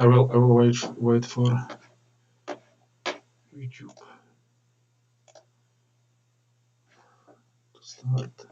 I will wait for YouTube to start.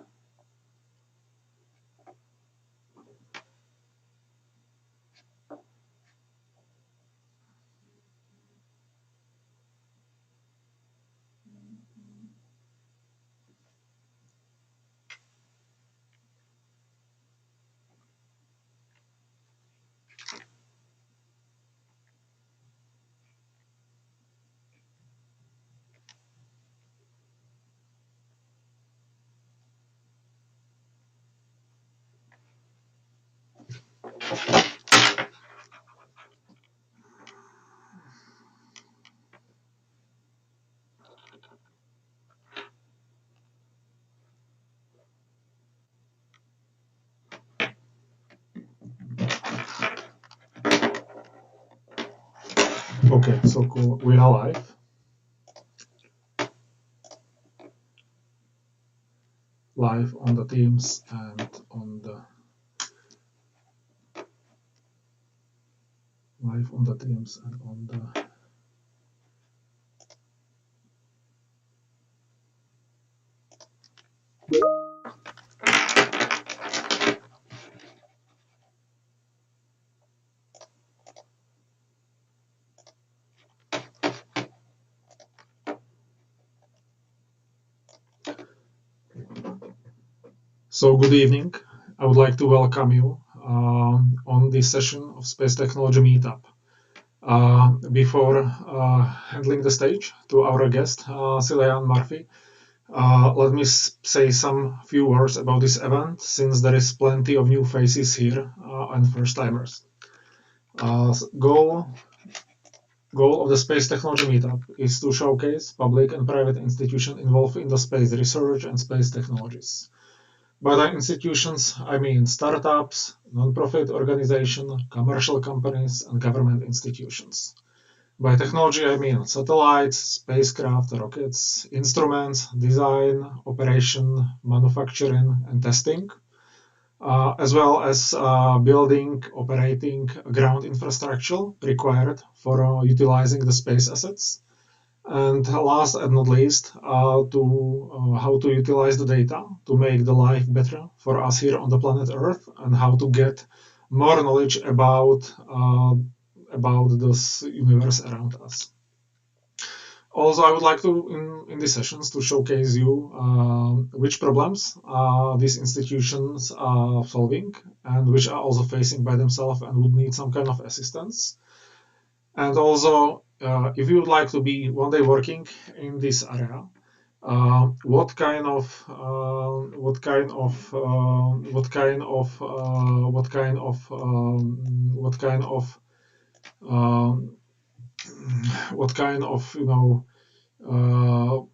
Okay, so cool. We are live. Live on the Teams and on the So good evening. I would like to welcome you on this session of Space Technology Meetup. Before handling the stage to our guest, Cillian Murphy, let me say some few words about this event, since there is plenty of new faces here and first-timers. Goal of the Space Technology Meetup is to showcase public and private institutions involved in the space research and space technologies. By the institutions, I mean startups, non-profit organizations, commercial companies, and government institutions. By technology, I mean satellites, spacecraft, rockets, instruments, design, operation, manufacturing, and testing, as well as building, operating ground infrastructure required for utilizing the space assets. And last and not least, how to utilize the data to make the life better for us here on the planet Earth, and how to get more knowledge about this universe around us. Also, I would like to, in these sessions, to showcase you which problems these institutions are solving and which are also facing by themselves and would need some kind of assistance. And also, if you would like to be one day working in this area, what kind of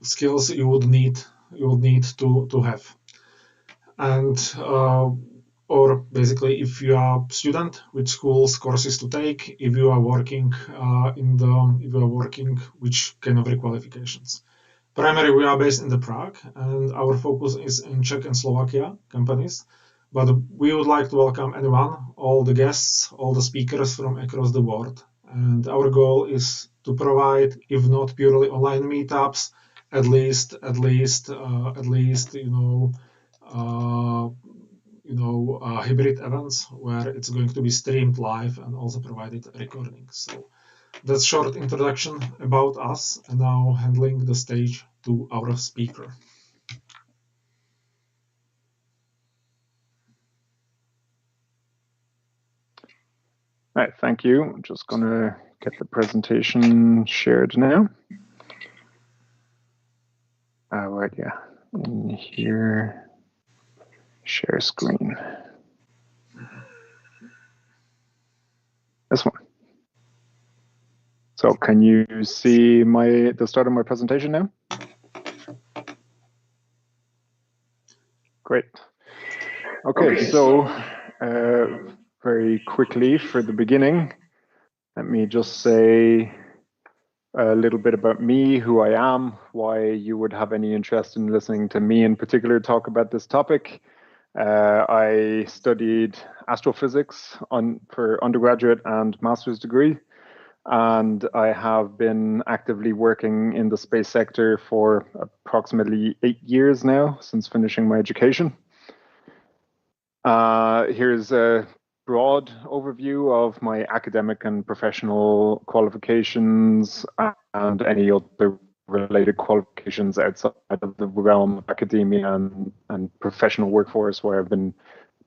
skills you would need to have. And or basically, if you are a student, which schools courses to take, if you are working which kind of requalifications. Primarily, we are based in the Prague, and our focus is in Czech and Slovakia companies, but we would like to welcome anyone, all the guests, all the speakers from across the world. And our goal is to provide, if not purely online meetups, at least hybrid events where it's going to be streamed live and also provided recordings. So that's short introduction about us, and now handling the stage to our speaker. All right, thank you. I'm just going to get the presentation shared now. Right, yeah, in here, share screen. This one. So can you see the start of my presentation now? Great. Okay, so very quickly for the beginning, let me just say a little bit about me, who I am, why you would have any interest in listening to me in particular talk about this topic. I studied astrophysics for undergraduate and master's degree, and I have been actively working in the space sector for approximately 8 years now since finishing my education. Here's a broad overview of my academic and professional qualifications and any other related qualifications outside of the realm of academia and professional workforce where I've been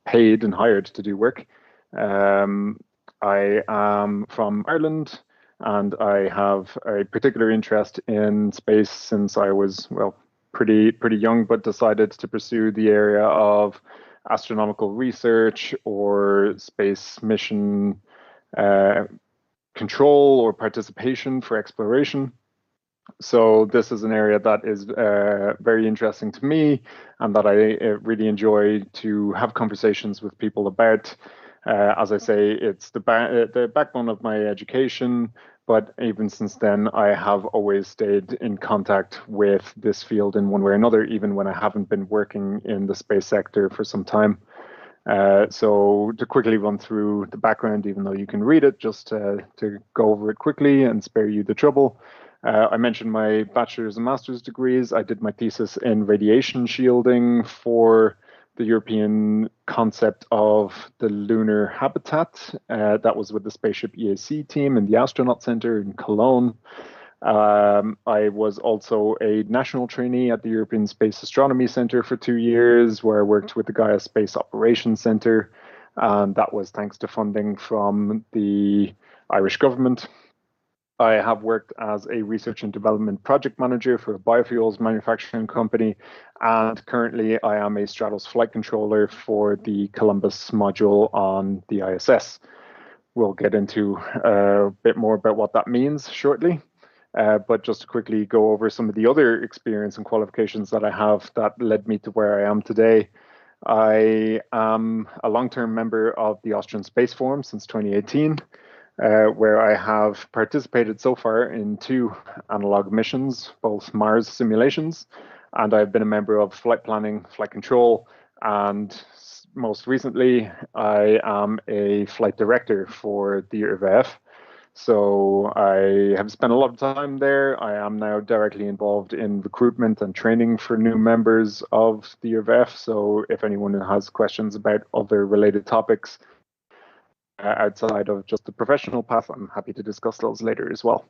paid and hired to do work. I am from Ireland and I have a particular interest in space since I was, well, pretty young, but decided to pursue the area of astronomical research or space mission control or participation for exploration. So this is an area that is very interesting to me and that I really enjoy to have conversations with people about. As I say, it's the backbone of my education, but even since then, I have always stayed in contact with this field in one way or another, even when I haven't been working in the space sector for some time. So to quickly run through the background, even though you can read it, just to go over it quickly and spare you the trouble. I mentioned my bachelor's and master's degrees. I did my thesis in radiation shielding for the European concept of the lunar habitat. That was with the Spaceship EAC team in the Astronaut Center in Cologne. I was also a national trainee at the European Space Astronomy Center for 2 years, where I worked with the Gaia Space Operations Center. And that was thanks to funding from the Irish government. I have worked as a research and development project manager for a biofuels manufacturing company, and currently I am a STRATOS flight controller for the Columbus module on the ISS. We'll get into a bit more about what that means shortly, but just to quickly go over some of the other experience and qualifications that I have that led me to where I am today. I am a long-term member of the Austrian Space Forum since 2018. Where I have participated so far in 2 analog missions, both Mars simulations, and I've been a member of flight planning, flight control, and most recently, I am a flight director for the IRVF. So I have spent a lot of time there. I am now directly involved in recruitment and training for new members of the IRVF. So if anyone has questions about other related topics, outside of just the professional path, I'm happy to discuss those later as well.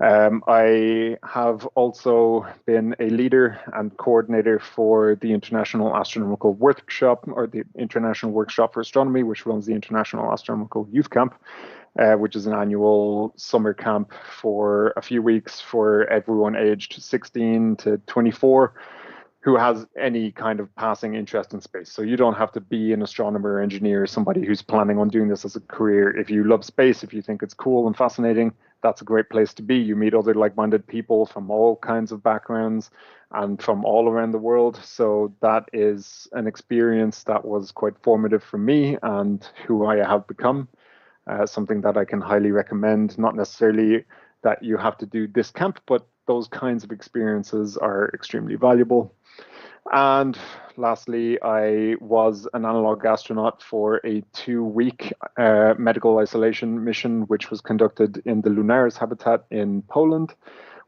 I have also been a leader and coordinator for the International Astronomical Workshop, or the International Workshop for Astronomy, which runs the International Astronomical Youth Camp, which is an annual summer camp for a few weeks for everyone aged 16 to 24. Who has any kind of passing interest in space. So you don't have to be an astronomer or engineer, somebody who's planning on doing this as a career. If you love space, if you think it's cool and fascinating, that's a great place to be. You meet other like-minded people from all kinds of backgrounds and from all around the world. So that is an experience that was quite formative for me and who I have become. Something that I can highly recommend, not necessarily that you have to do this camp, but those kinds of experiences are extremely valuable. And lastly, I was an analog astronaut for a 2-week medical isolation mission, which was conducted in the Lunaris habitat in Poland,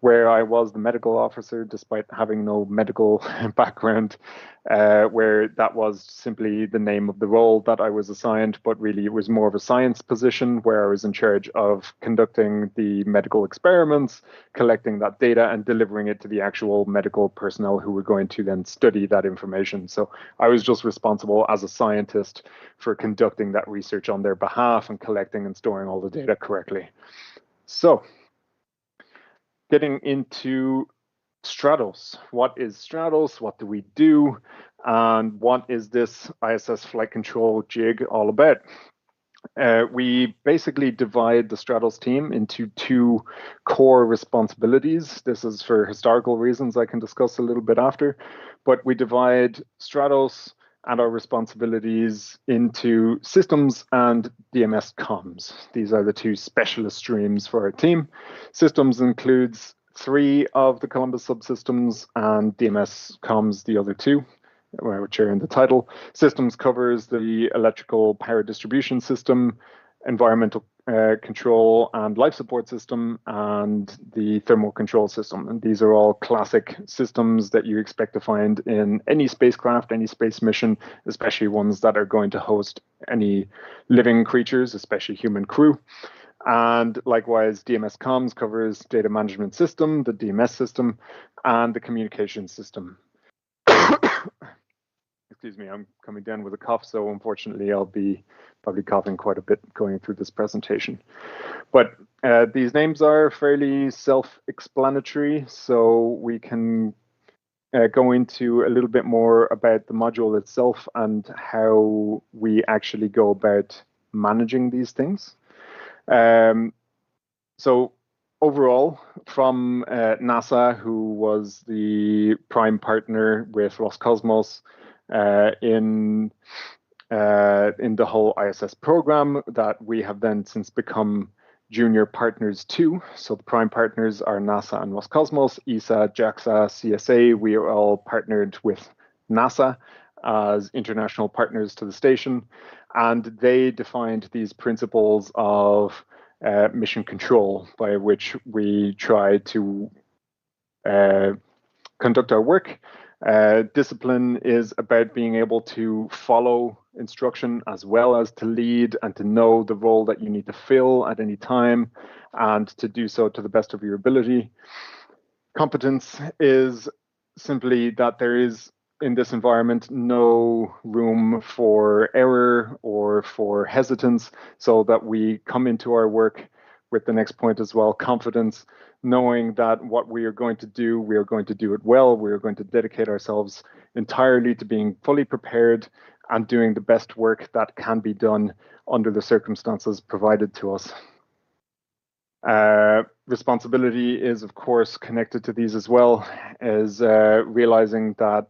where I was the medical officer, despite having no medical background, where that was simply the name of the role that I was assigned, but really it was more of a science position where I was in charge of conducting the medical experiments, collecting that data and delivering it to the actual medical personnel who were going to then study that information. So I was just responsible as a scientist for conducting that research on their behalf and collecting and storing all the data correctly. So, getting into STRATOS. What is STRATOS? What do we do? And what is this ISS flight control jig all about? We basically divide the STRATOS team into 2 core responsibilities. This is for historical reasons I can discuss a little bit after, but we divide STRATOS and our responsibilities into systems and DMS comms. These are the 2 specialist streams for our team. Systems includes 3 of the Columbus subsystems and DMS comms the other 2. which are in the title. Systems covers the electrical power distribution system, environmental control and life support system, and the thermal control system. And these are all classic systems that you expect to find in any spacecraft, any space mission, especially ones that are going to host any living creatures, especially human crew. And likewise, DMS comms covers data management system, the DMS system, and the communication system. Excuse me, I'm coming down with a cough, so unfortunately I'll be probably coughing quite a bit going through this presentation. But these names are fairly self-explanatory, so we can go into a little bit more about the module itself and how we actually go about managing these things. So overall, from NASA, who was the prime partner with Roscosmos in the whole ISS program, that we have then since become junior partners too. So the prime partners are NASA and Roscosmos, ESA, JAXA, CSA. We are all partnered with NASA as international partners to the station, and they defined these principles of mission control by which we try to conduct our work. Discipline is about being able to follow instruction as well as to lead and to know the role that you need to fill at any time and to do so to the best of your ability. Competence is simply that there is in this environment no room for error or for hesitance, so that we come into our work with the next point as well, confidence, knowing that what we are going to do, we are going to do it well. We are going to dedicate ourselves entirely to being fully prepared and doing the best work that can be done under the circumstances provided to us. Responsibility is, of course, connected to these as well, as realizing that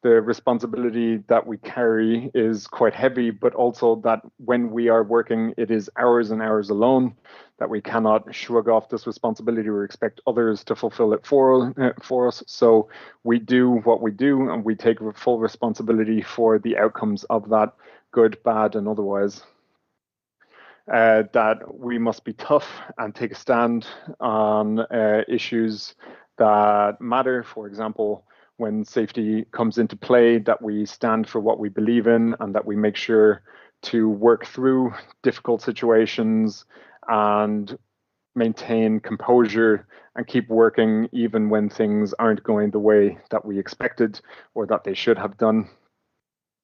the responsibility that we carry is quite heavy, but also that when we are working, it is hours and hours alone, that we cannot shrug off this responsibility or expect others to fulfill it for us. So we do what we do, and we take full responsibility for the outcomes of that, good, bad, and otherwise. That we must be tough and take a stand on issues that matter. For example, when safety comes into play, that we stand for what we believe in and that we make sure to work through difficult situations and maintain composure and keep working even when things aren't going the way that we expected or that they should have done.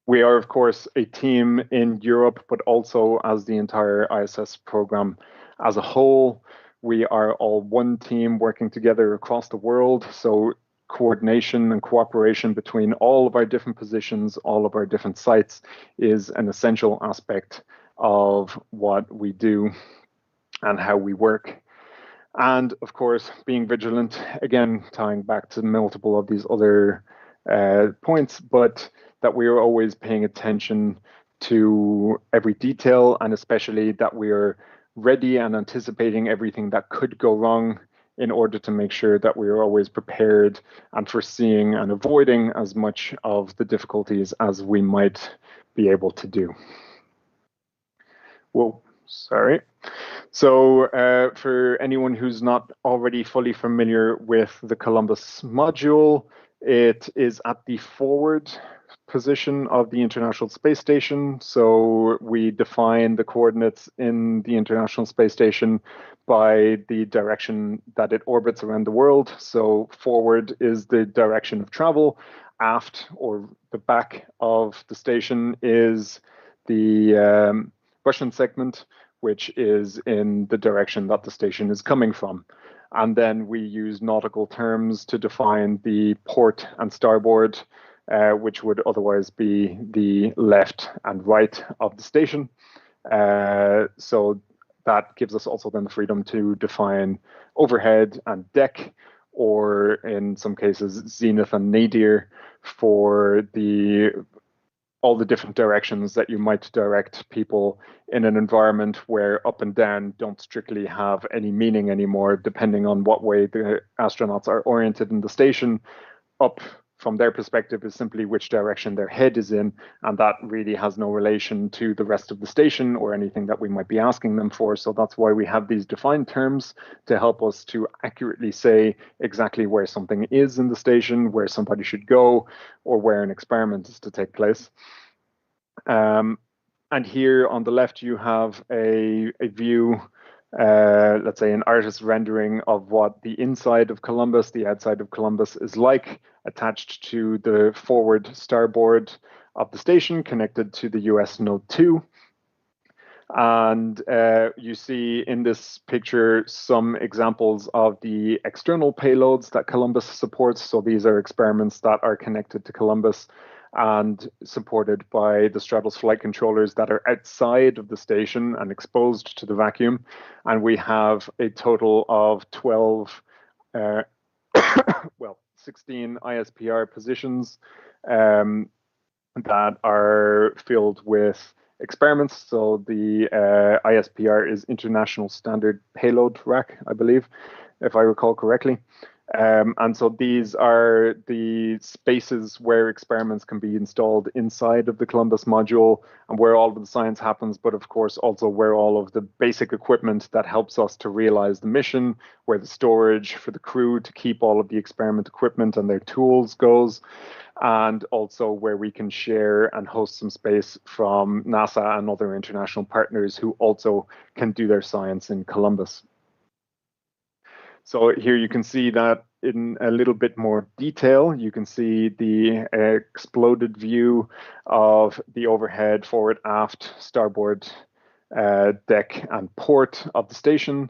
We are, of course, a team in Europe, but also as the entire ISS program as a whole. We are all one team working together across the world. So coordination and cooperation between all of our different positions, all of our different sites is an essential aspect of what we do and how we work. And of course, being vigilant, again, tying back to multiple of these other points, but that we are always paying attention to every detail, and especially that we are ready and anticipating everything that could go wrong in order to make sure that we are always prepared and foreseeing and avoiding as much of the difficulties as we might be able to do. Whoa, sorry. So for anyone who's not already fully familiar with the Columbus module, it is at the forward position of the International Space Station. So we define the coordinates in the International Space Station by the direction that it orbits around the world. So forward is the direction of travel. Aft, or the back of the station, is the Russian segment, which is in the direction that the station is coming from. And then we use nautical terms to define the port and starboard, which would otherwise be the left and right of the station. So that gives us also then the freedom to define overhead and deck, or in some cases, zenith and nadir, for all the different directions that you might direct people in an environment where up and down don't strictly have any meaning anymore, depending on what way the astronauts are oriented in the station. Up from their perspective is simply which direction their head is in, and that really has no relation to the rest of the station or anything that we might be asking them for. So that's why we have these defined terms to help us to accurately say exactly where something is in the station, where somebody should go, or where an experiment is to take place. And here on the left, you have a view, let's say an artist's rendering of what the inside of Columbus, the outside of Columbus is like, attached to the forward starboard of the station, connected to the US Node 2. And you see in this picture some examples of the external payloads that Columbus supports. So these are experiments that are connected to Columbus and supported by the STRATOS flight controllers that are outside of the station and exposed to the vacuum. And we have a total of 12, well, 16 ISPR positions that are filled with experiments. So the ISPR is International Standard Payload Rack, I believe, if I recall correctly. And so these are the spaces where experiments can be installed inside of the Columbus module and where all of the science happens, but of course also where all of the basic equipment that helps us to realize the mission, where the storage for the crew to keep all of the experiment equipment and their tools goes, and also where we can share and host some space from NASA and other international partners who also can do their science in Columbus. So here you can see that in a little bit more detail. You can see the exploded view of the overhead, forward, aft, starboard deck and port of the station.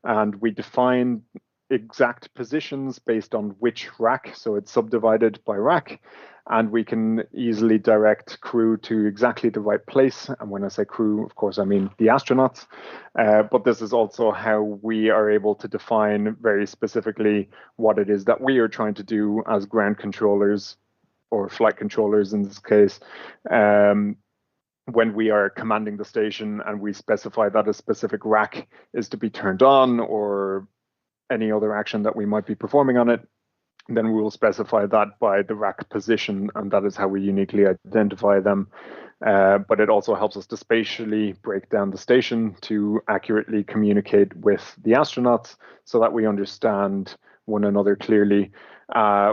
And we define exact positions based on which rack. So it's subdivided by rack. And we can easily direct crew to exactly the right place. And when I say crew, of course, I mean the astronauts. But this is also how we are able to define very specifically what it is that we are trying to do as ground controllers or flight controllers in this case. When we are commanding the station and we specify that a specific rack is to be turned on or any other action that we might be performing on it, then we will specify that by the rack position, and that is how we uniquely identify them. But it also helps us to spatially break down the station to accurately communicate with the astronauts so that we understand one another clearly.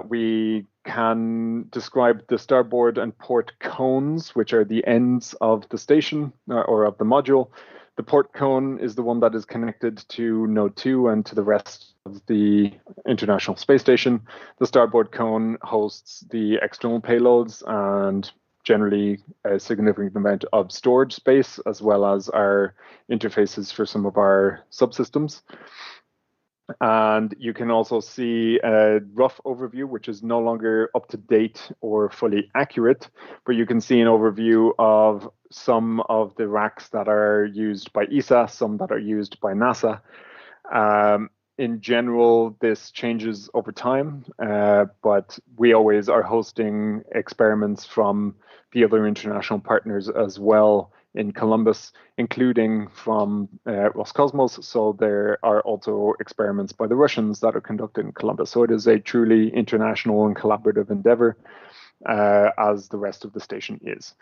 We can describe the starboard and port cones, which are the ends of the station or of the module. The port cone is the one that is connected to Node 2 and to the rest of the International Space Station. The starboard cone hosts the external payloads and generally a significant amount of storage space, as well as our interfaces for some of our subsystems. And you can also see a rough overview, which is no longer up to date or fully accurate, but you can see an overview of some of the racks that are used by ESA, some that are used by NASA. In general, this changes over time, but we always are hosting experiments from the other international partners as well in Columbus, including from Roscosmos. So there are also experiments by the Russians that are conducted in Columbus. So it is a truly international and collaborative endeavor, as the rest of the station is.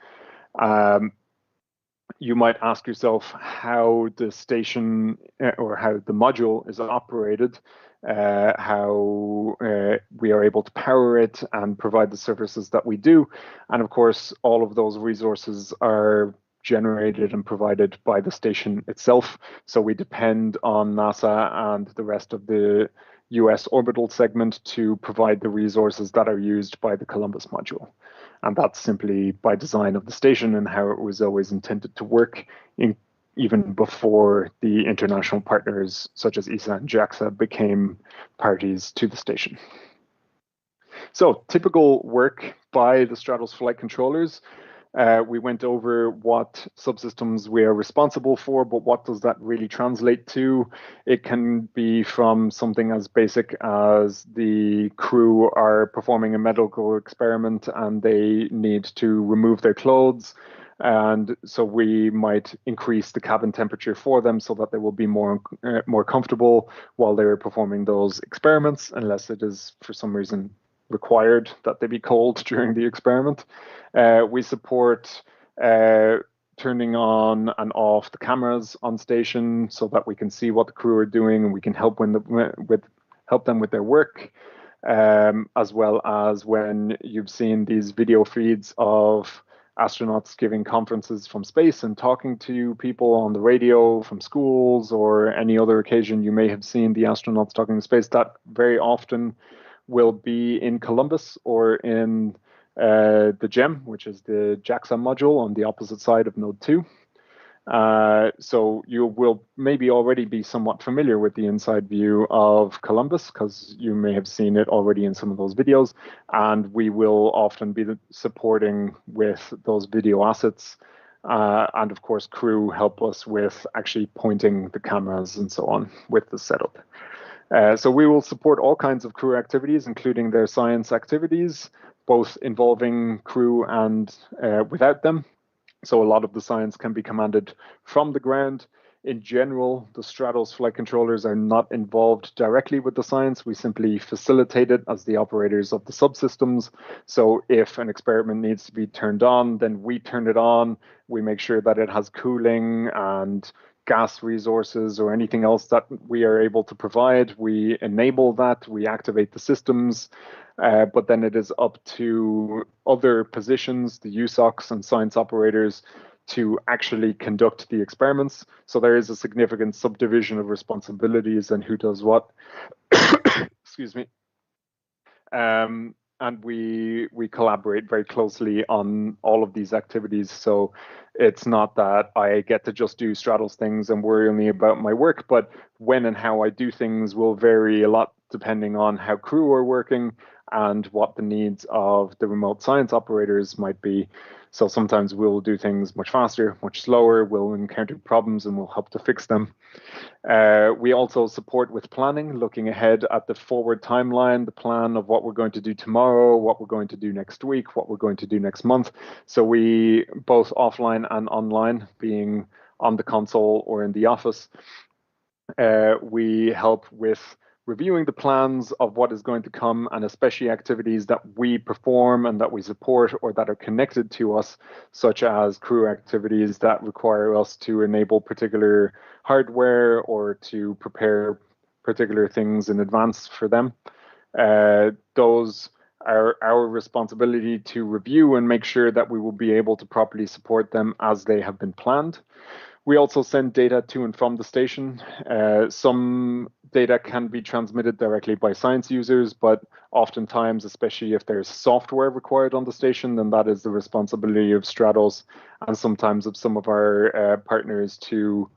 You might ask yourself how the station or how the module is operated, how we are able to power it and provide the services that we do. And of course, all of those resources are generated and provided by the station itself. So we depend on NASA and the rest of the US orbital segment to provide the resources that are used by the Columbus module. And that's simply by design of the station and how it was always intended to work, even before the international partners such as ESA and JAXA became parties to the station. So typical work by the STRATOS flight controllers. We went over what subsystems we are responsible for, but what does that really translate to? It can be from something as basic as the crew are performing a medical experiment and they need to remove their clothes. And so we might increase the cabin temperature for them so that they will be more comfortable while they're performing those experiments, unless it is for some reason required that they be cold during the experiment. We support turning on and off the cameras on station so that we can see what the crew are doing and we can help help them with their work. As well as when you've seen these video feeds of astronauts giving conferences from space and talking to people on the radio from schools or any other occasion you may have seen the astronauts talking to space, that very often will be in Columbus or in the GEM, which is the JAXA module on the opposite side of Node 2. So you will maybe already be somewhat familiar with the inside view of Columbus because you may have seen it already in some of those videos, and we will often be supporting with those video assets. And of course, crew help us with actually pointing the cameras and so on with the setup. So we will support all kinds of crew activities, including their science activities, both involving crew and without them. So a lot of the science can be commanded from the ground. In general, the STRATOS flight controllers are not involved directly with the science. We simply facilitate it as the operators of the subsystems. So if an experiment needs to be turned on, then we turn it on. We make sure that it has cooling and gas resources or anything else that we are able to provide. We enable that, we activate the systems, but then it is up to other positions, the USOCs and science operators, to actually conduct the experiments. So there is a significant subdivision of responsibilities and who does what. Excuse me. And we collaborate very closely on all of these activities. So it's not that I get to just do STRATOS things and worry only about my work, but when and how I do things will vary a lot depending on how crew are working and what the needs of the remote science operators might be. So sometimes we'll do things much faster, much slower, we'll encounter problems and we'll help to fix them. We also support with planning, looking ahead at the forward timeline, the plan of what we're going to do tomorrow, what we're going to do next week, what we're going to do next month. So we, both offline and online, being on the console or in the office, we help with reviewing the plans of what is going to come, and especially activities that we perform and that we support or that are connected to us, such as crew activities that require us to enable particular hardware or to prepare particular things in advance for them. Those are our responsibility to review and make sure that we will be able to properly support them as they have been planned. We also send data to and from the station. Some data can be transmitted directly by science users, but oftentimes, especially if there's software required on the station, then that is the responsibility of STRATOS and sometimes of some of our partners to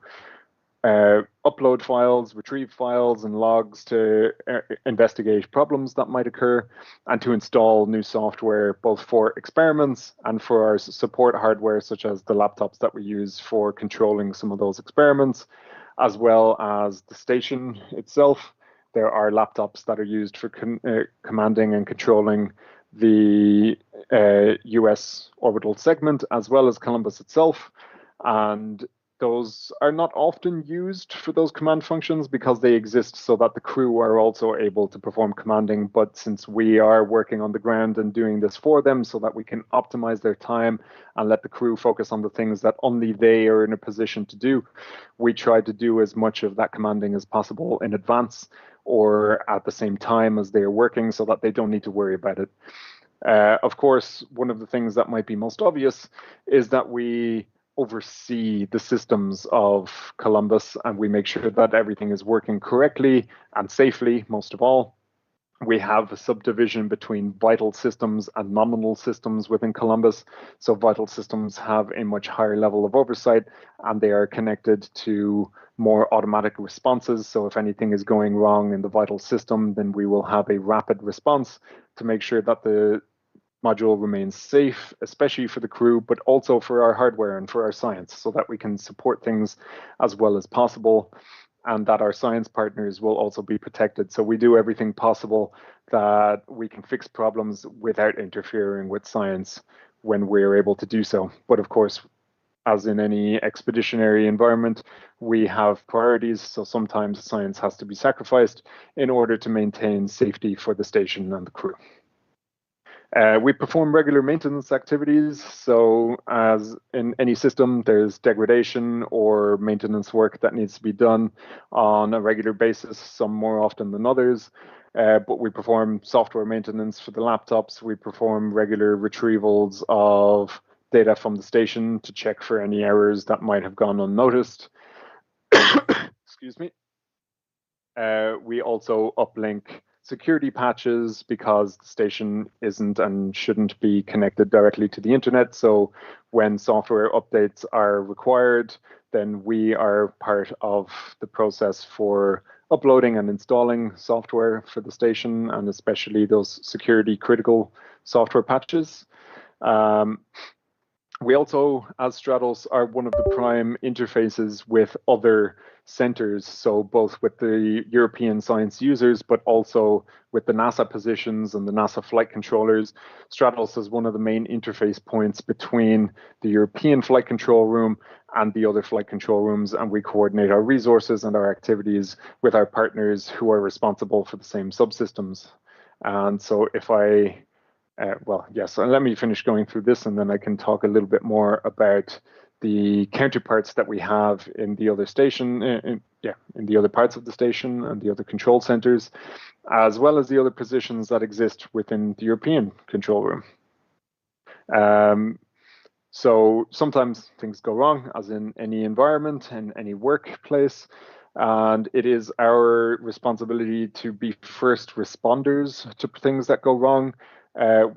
upload files, retrieve files and logs to investigate problems that might occur, and to install new software both for experiments and for our support hardware, such as the laptops that we use for controlling some of those experiments, as well as the station itself. There are laptops that are used for commanding and controlling the US orbital segment, as well as Columbus itself. And those are not often used for those command functions because they exist so that the crew are also able to perform commanding. But since we are working on the ground and doing this for them so that we can optimize their time and let the crew focus on the things that only they are in a position to do, we try to do as much of that commanding as possible in advance or at the same time as they are working so that they don't need to worry about it. Of course, one of the things that might be most obvious is that we oversee the systems of Columbus and we make sure that everything is working correctly and safely, most of all. We have a subdivision between vital systems and nominal systems within Columbus. So vital systems have a much higher level of oversight and they are connected to more automatic responses. So if anything is going wrong in the vital system, then we will have a rapid response to make sure that the module remains safe, especially for the crew, but also for our hardware and for our science, so that we can support things as well as possible and that our science partners will also be protected. So we do everything possible that we can fix problems without interfering with science when we're able to do so. But of course, as in any expeditionary environment, we have priorities. So sometimes science has to be sacrificed in order to maintain safety for the station and the crew. We perform regular maintenance activities. So as in any system, there's degradation or maintenance work that needs to be done on a regular basis, some more often than others. But we perform software maintenance for the laptops. We perform regular retrievals of data from the station to check for any errors that might have gone unnoticed. Excuse me. We also uplink security patches because the station isn't and shouldn't be connected directly to the internet. So when software updates are required, then we are part of the process for uploading and installing software for the station, and especially those security critical software patches. We also, as STRATOS, are one of the prime interfaces with other centers, so both with the European science users, but also with the NASA positions and the NASA flight controllers. STRATOS is one of the main interface points between the European flight control room and the other flight control rooms, and we coordinate our resources and our activities with our partners who are responsible for the same subsystems. And so if I yes, and let me finish going through this and then I can talk a little bit more about the counterparts that we have in the other station, in the other parts of the station and the other control centers, as well as the other positions that exist within the European control room. So sometimes things go wrong, as in any environment and any workplace. And it is our responsibility to be first responders to things that go wrong.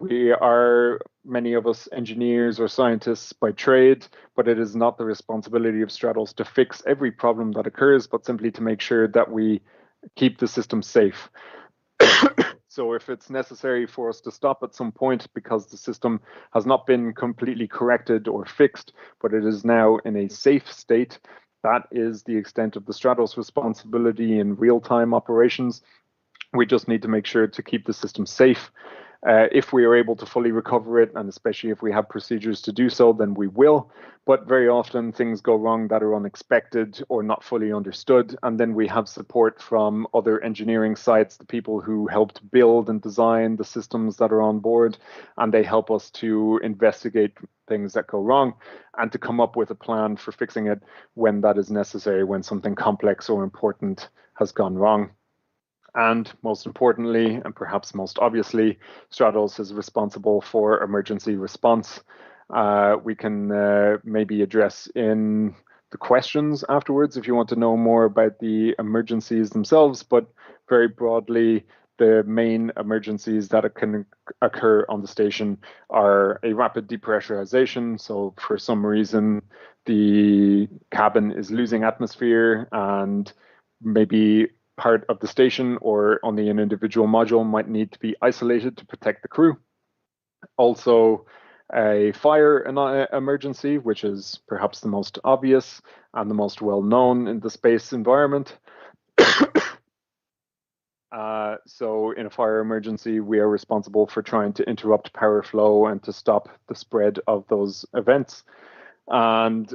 We are, many of us, engineers or scientists by trade, but it is not the responsibility of STRATOS to fix every problem that occurs, but simply to make sure that we keep the system safe. So if it's necessary for us to stop at some point because the system has not been completely corrected or fixed, but it is now in a safe state, that is the extent of the STRATOS responsibility in real-time operations. We just need to make sure to keep the system safe. If we are able to fully recover it, and especially if we have procedures to do so, then we will. But very often things go wrong that are unexpected or not fully understood. And then we have support from other engineering sites, the people who helped build and design the systems that are on board. And they help us to investigate things that go wrong and to come up with a plan for fixing it when that is necessary, when something complex or important has gone wrong. And most importantly, and perhaps most obviously, STRATOS is responsible for emergency response. We can maybe address in the questions afterwards if you want to know more about the emergencies themselves, but very broadly, the main emergencies that can occur on the station are a rapid depressurization. So for some reason, the cabin is losing atmosphere and maybe part of the station or only an individual module might need to be isolated to protect the crew. Also, a fire emergency, which is perhaps the most obvious and the most well-known in the space environment. So in a fire emergency, we are responsible for trying to interrupt power flow and to stop the spread of those events. And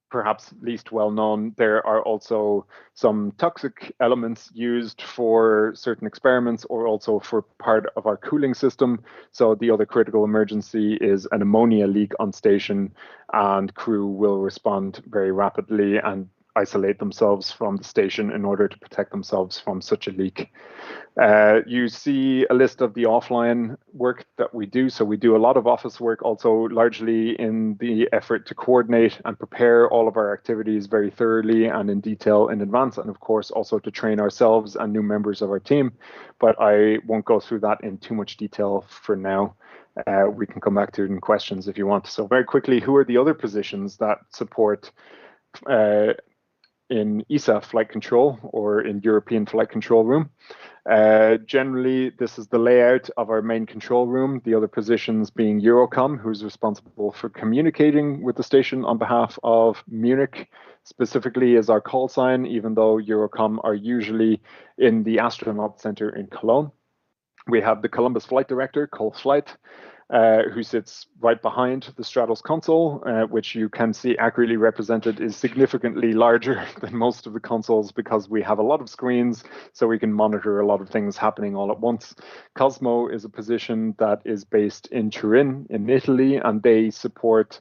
perhaps least well known, there are also some toxic elements used for certain experiments or also for part of our cooling system. So the other critical emergency is an ammonia leak on station, and crew will respond very rapidly and isolate themselves from the station in order to protect themselves from such a leak. You see a list of the offline work that we do. So we do a lot of office work, also largely in the effort to coordinate and prepare all of our activities very thoroughly and in detail in advance, and of course also to train ourselves and new members of our team. But I won't go through that in too much detail for now. We can come back to it in questions if you want. So very quickly, who are the other positions that support in ESA flight control or in European flight control room? Generally, this is the layout of our main control room, the other positions being Eurocom, who's responsible for communicating with the station on behalf of Munich, specifically as our call sign, even though Eurocom are usually in the astronaut center in Cologne. We have the Columbus flight director, Cole Flight, who sits right behind the STRATOS console, which you can see accurately represented is significantly larger than most of the consoles because we have a lot of screens, so we can monitor a lot of things happening all at once. Cosmo is a position that is based in Turin in Italy, and they support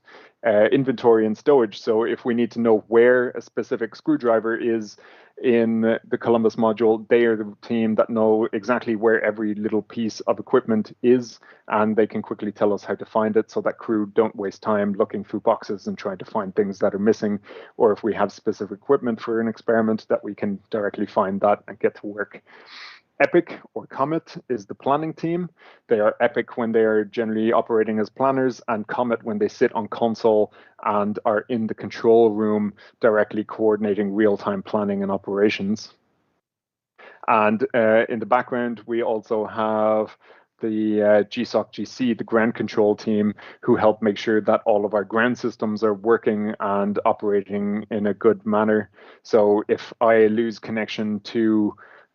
inventory and stowage. So if we need to know where a specific screwdriver is in the Columbus module, they are the team that know exactly where every little piece of equipment is, and they can quickly tell us how to find it so that crew don't waste time looking through boxes and trying to find things that are missing, or if we have specific equipment for an experiment, that we can directly find that and get to work. Epic or Comet is the planning team. They are Epic when they are generally operating as planners, and Comet when they sit on console and are in the control room directly coordinating real-time planning and operations. And in the background, we also have the GSOC GC, the ground control team, who help make sure that all of our ground systems are working and operating in a good manner. So if I lose connection to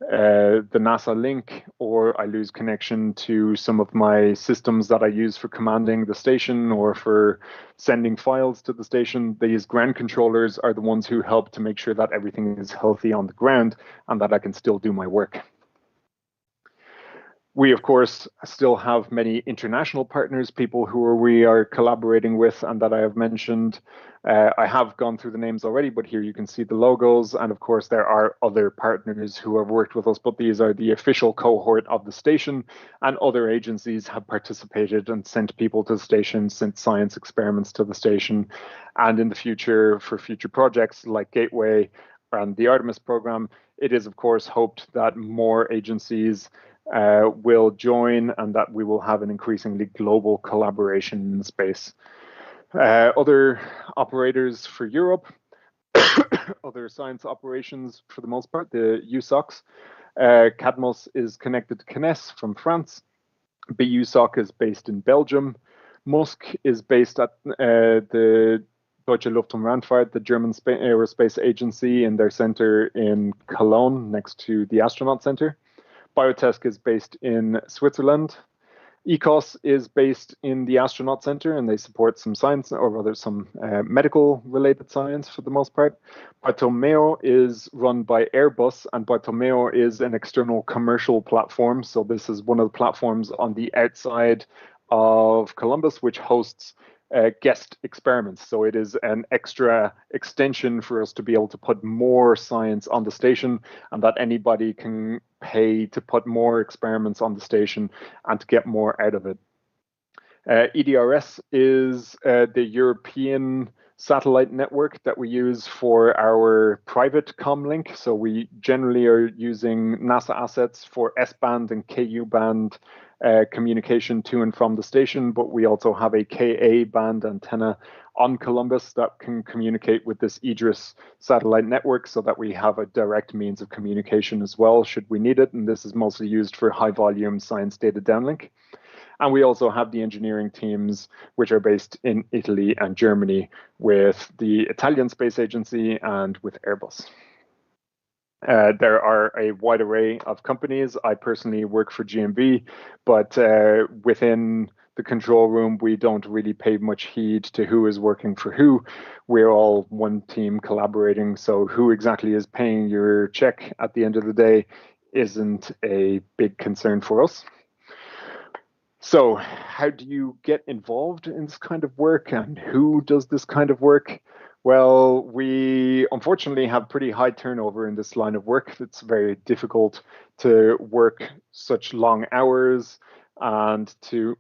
the NASA link, or I lose connection to some of my systems that I use for commanding the station or for sending files to the station, these ground controllers are the ones who help to make sure that everything is healthy on the ground and that I can still do my work. We, of course, still have many international partners, people who we are collaborating with and that I have mentioned. I have gone through the names already, but here you can see the logos. And of course, there are other partners who have worked with us, but these are the official cohort of the station, and other agencies have participated and sent people to the station, sent science experiments to the station. And in the future, for future projects like Gateway and the Artemis program, it is, of course, hoped that more agencies will join and that we will have an increasingly global collaboration in space. Other operators for Europe, other science operations for the most part, the USOCs. Cadmos is connected to Kness from France. BUSOC is based in Belgium. Musk is based at the Deutsche Luftraumfahrtfahrt, the German aerospace agency, in their center in Cologne, next to the astronaut center. Biotech is based in Switzerland. ECOS is based in the astronaut center, and they support some science, or rather some medical related science for the most part. Bartolomeo is run by Airbus, and Bartolomeo is an external commercial platform. So this is one of the platforms on the outside of Columbus, which hosts guest experiments. So it is an extra extension for us to be able to put more science on the station, and that anybody can pay to put more experiments on the station and to get more out of it. EDRS is the European satellite network that we use for our private comlink. So we generally are using NASA assets for S-band and Ku-band communication to and from the station, but we also have a Ka-band antenna on Columbus that can communicate with this IDRIS satellite network, so that we have a direct means of communication as well, should we need it. And this is mostly used for high volume science data downlink. And we also have the engineering teams, which are based in Italy and Germany, with the Italian Space Agency and with Airbus. There are a wide array of companies. I personally work for GMB, but within the control room, we don't really pay much heed to who is working for who. We're all one team collaborating. So who exactly is paying your check at the end of the day isn't a big concern for us. So how do you get involved in this kind of work, and who does this kind of work? Well, we unfortunately have pretty high turnover in this line of work. It's very difficult to work such long hours and to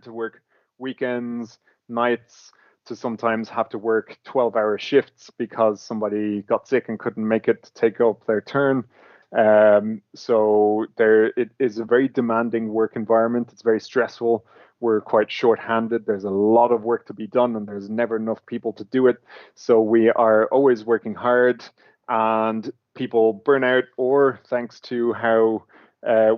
work weekends, nights, to sometimes have to work 12-hour shifts because somebody got sick and couldn't make it to take up their turn. So it is a very demanding work environment. It's very stressful. We're quite short-handed. There's a lot of work to be done, and there's never enough people to do it. So we are always working hard, and people burn out, or thanks to how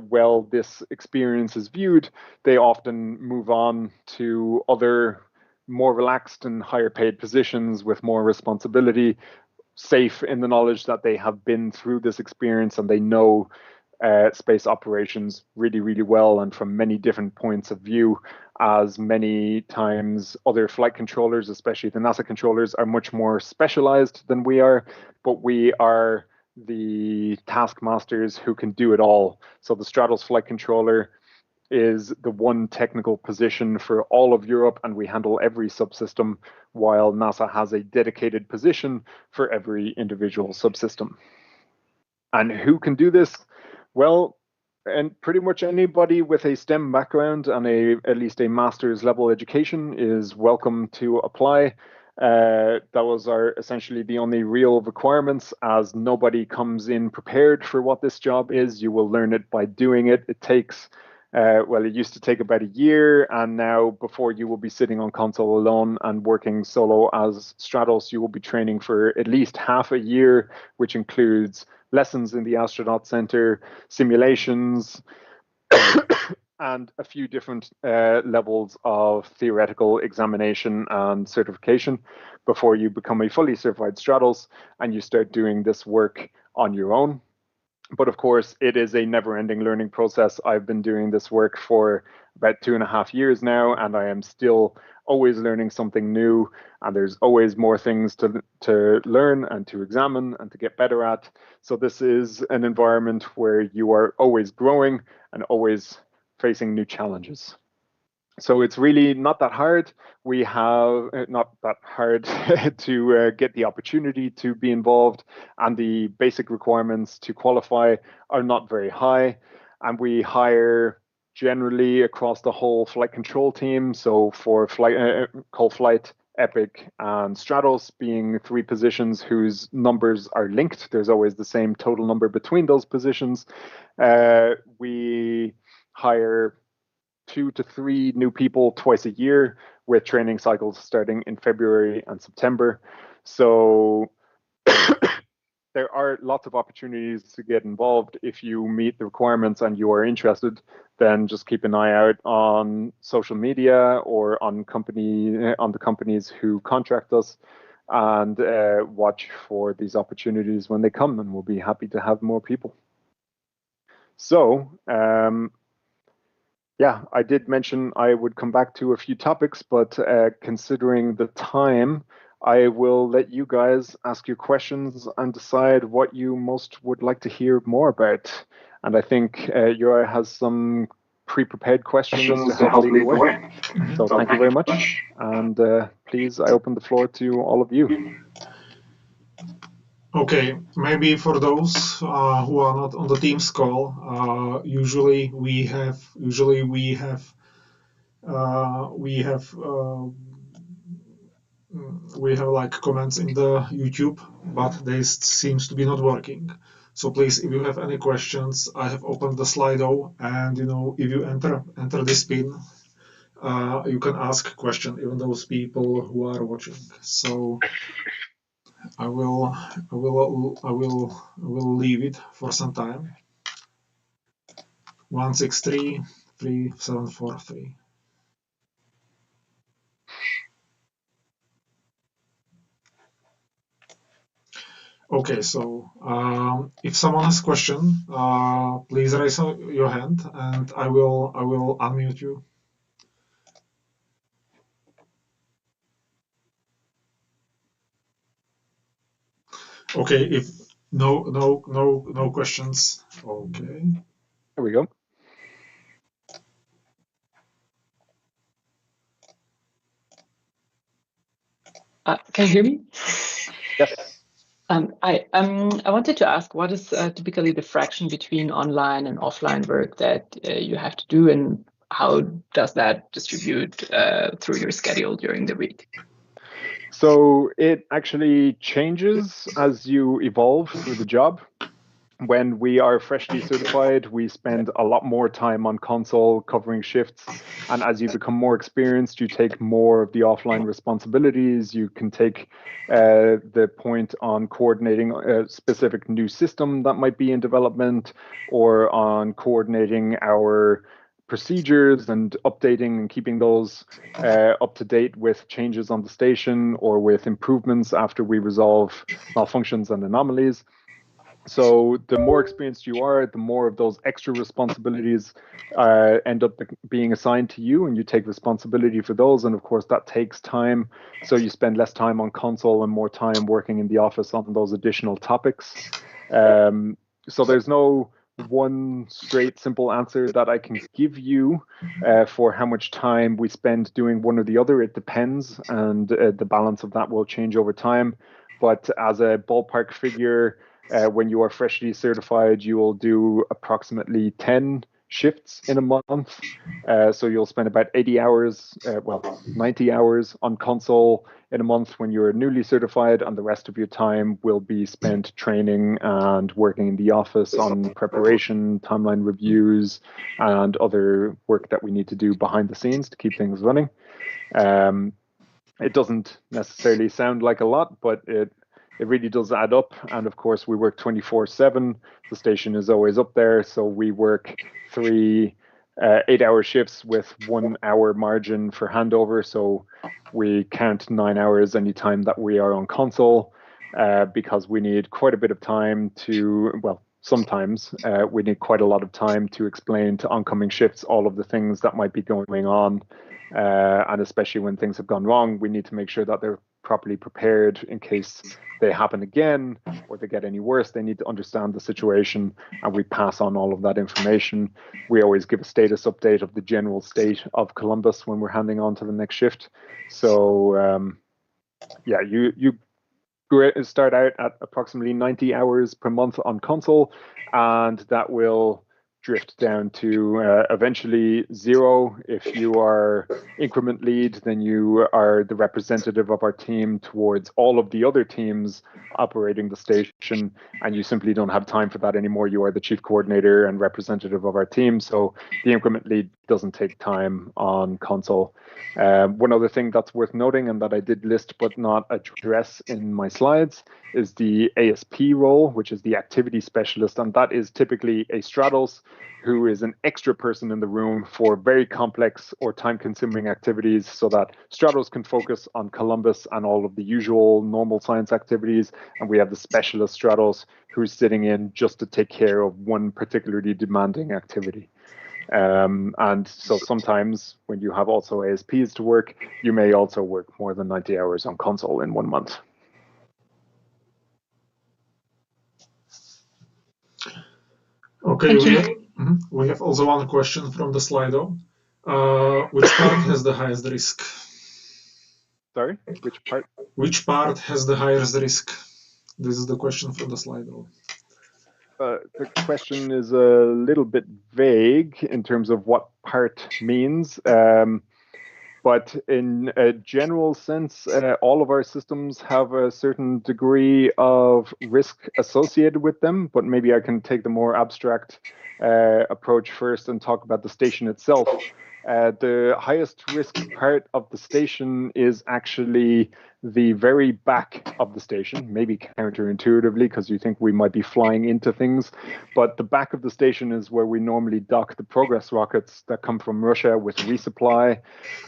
well this experience is viewed, they often move on to other more relaxed and higher paid positions with more responsibility, safe in the knowledge that they have been through this experience and they know space operations really, really well and from many different points of view, as many times other flight controllers, especially the NASA controllers, are much more specialized than we are, but we are the taskmasters who can do it all. So the STRATOS flight controller is the one technical position for all of Europe, and we handle every subsystem, while NASA has a dedicated position for every individual subsystem. And who can do this? Well, and pretty much anybody with a STEM background and at least a master's level education is welcome to apply. Those are essentially the only real requirements, as nobody comes in prepared for what this job is. You will learn it by doing it. It takes well, it used to take about a year, and now before you will be sitting on console alone and working solo as STRATOS, you will be training for at least half a year, which includes lessons in the astronaut center, simulations, and a few different levels of theoretical examination and certification before you become a fully certified STRATOS and you start doing this work on your own. But of course, it is a never-ending learning process. I've been doing this work for about 2.5 years now, and I am still always learning something new. And there's always more things to learn and to examine and to get better at. So this is an environment where you are always growing and always facing new challenges. So it's really not that hard. We have not that hard to get the opportunity to be involved, and the basic requirements to qualify are not very high. And we hire generally across the whole flight control team. So for Cold Flight, Epic, and STRATOS being 3 positions whose numbers are linked, there's always the same total number between those positions. We hire 2 to 3 new people twice a year, with training cycles starting in February and September. So there are lots of opportunities to get involved. If you meet the requirements and you are interested, then just keep an eye out on social media or on the companies who contract us, and watch for these opportunities when they come, and we'll be happy to have more people. So yeah, I did mention I would come back to a few topics, but considering the time, I will let you guys ask your questions and decide what you most would like to hear more about. And I think Yura has some pre-prepared questions to help lead the way. So thank you very much. And please, I open the floor to all of you. Okay, maybe for those who are not on the Teams call, usually we have like comments in the YouTube, but they seems to be not working. So please, if you have any questions, I have opened the Slido, and if you enter this pin, you can ask question, even those people who are watching. So I will leave it for some time. 1633743. Okay, so if someone has question, please raise your hand, and I will unmute you. Okay, if no questions. Okay. There we go. Can you hear me? Yes. I wanted to ask, what is typically the fraction between online and offline work that you have to do, and how does that distribute through your schedule during the week? So it actually changes as you evolve through the job. When we are freshly certified, we spend a lot more time on console covering shifts. And as you become more experienced, you take more of the offline responsibilities. You can take the point on coordinating a specific new system that might be in development, or on coordinating our procedures and updating and keeping those up to date with changes on the station or with improvements after we resolve malfunctions and anomalies. So the more experienced you are, the more of those extra responsibilities end up being assigned to you, and you take responsibility for those. And of course, that takes time. So you spend less time on console and more time working in the office on those additional topics. So there's no one straight, simple answer that I can give you for how much time we spend doing one or the other. It depends, and the balance of that will change over time. But as a ballpark figure, when you are freshly certified, you will do approximately 10 shifts in a month. So you'll spend about 80 hours, 90 hours on console in a month when you're newly certified, and the rest of your time will be spent training and working in the office on preparation, timeline reviews, and other work that we need to do behind the scenes to keep things running. It doesn't necessarily sound like a lot, but it really does add up. And of course, we work 24/7. The station is always up there. So we work 3 8-hour shifts with 1 hour margin for handover. So we count 9 hours anytime that we are on console because we need quite a bit of time to, well, sometimes we need quite a lot of time to explain to oncoming shifts all of the things that might be going on. And especially when things have gone wrong, we need to make sure that they're properly prepared in case they happen again or they get any worse. They need to understand the situation, and we pass on all of that information. We always give a status update of the general state of Columbus when we're handing on to the next shift. So yeah, you start out at approximately 90 hours per month on console, and that will drift down to eventually 0. If you are increment lead, then you are the representative of our team towards all of the other teams operating the station, and you simply don't have time for that anymore. You are the chief coordinator and representative of our team, so the increment lead doesn't take time on console. One other thing that's worth noting, and that I did list but not address in my slides, is the ASP role, which is the activity specialist, and that is typically a STRATOS who is an extra person in the room for very complex or time-consuming activities, so that STRATOS can focus on Columbus and all of the usual normal science activities, and we have the specialist STRATOS who's sitting in just to take care of one particularly demanding activity. And so sometimes when you have also ASPs to work, you may also work more than 90 hours on console in 1 month. Okay, we have also one question from the Slido. Which part has the highest risk? Sorry, which part? Which part has the highest risk? This is the question from the Slido. The question is a little bit vague in terms of what part means. But in a general sense, all of our systems have a certain degree of risk associated with them. But maybe I can take the more abstract approach first and talk about the station itself. The highest risk part of the station is actually the very back of the station, maybe counterintuitively because you think we might be flying into things, but the back of the station is where we normally dock the Progress rockets that come from Russia with resupply,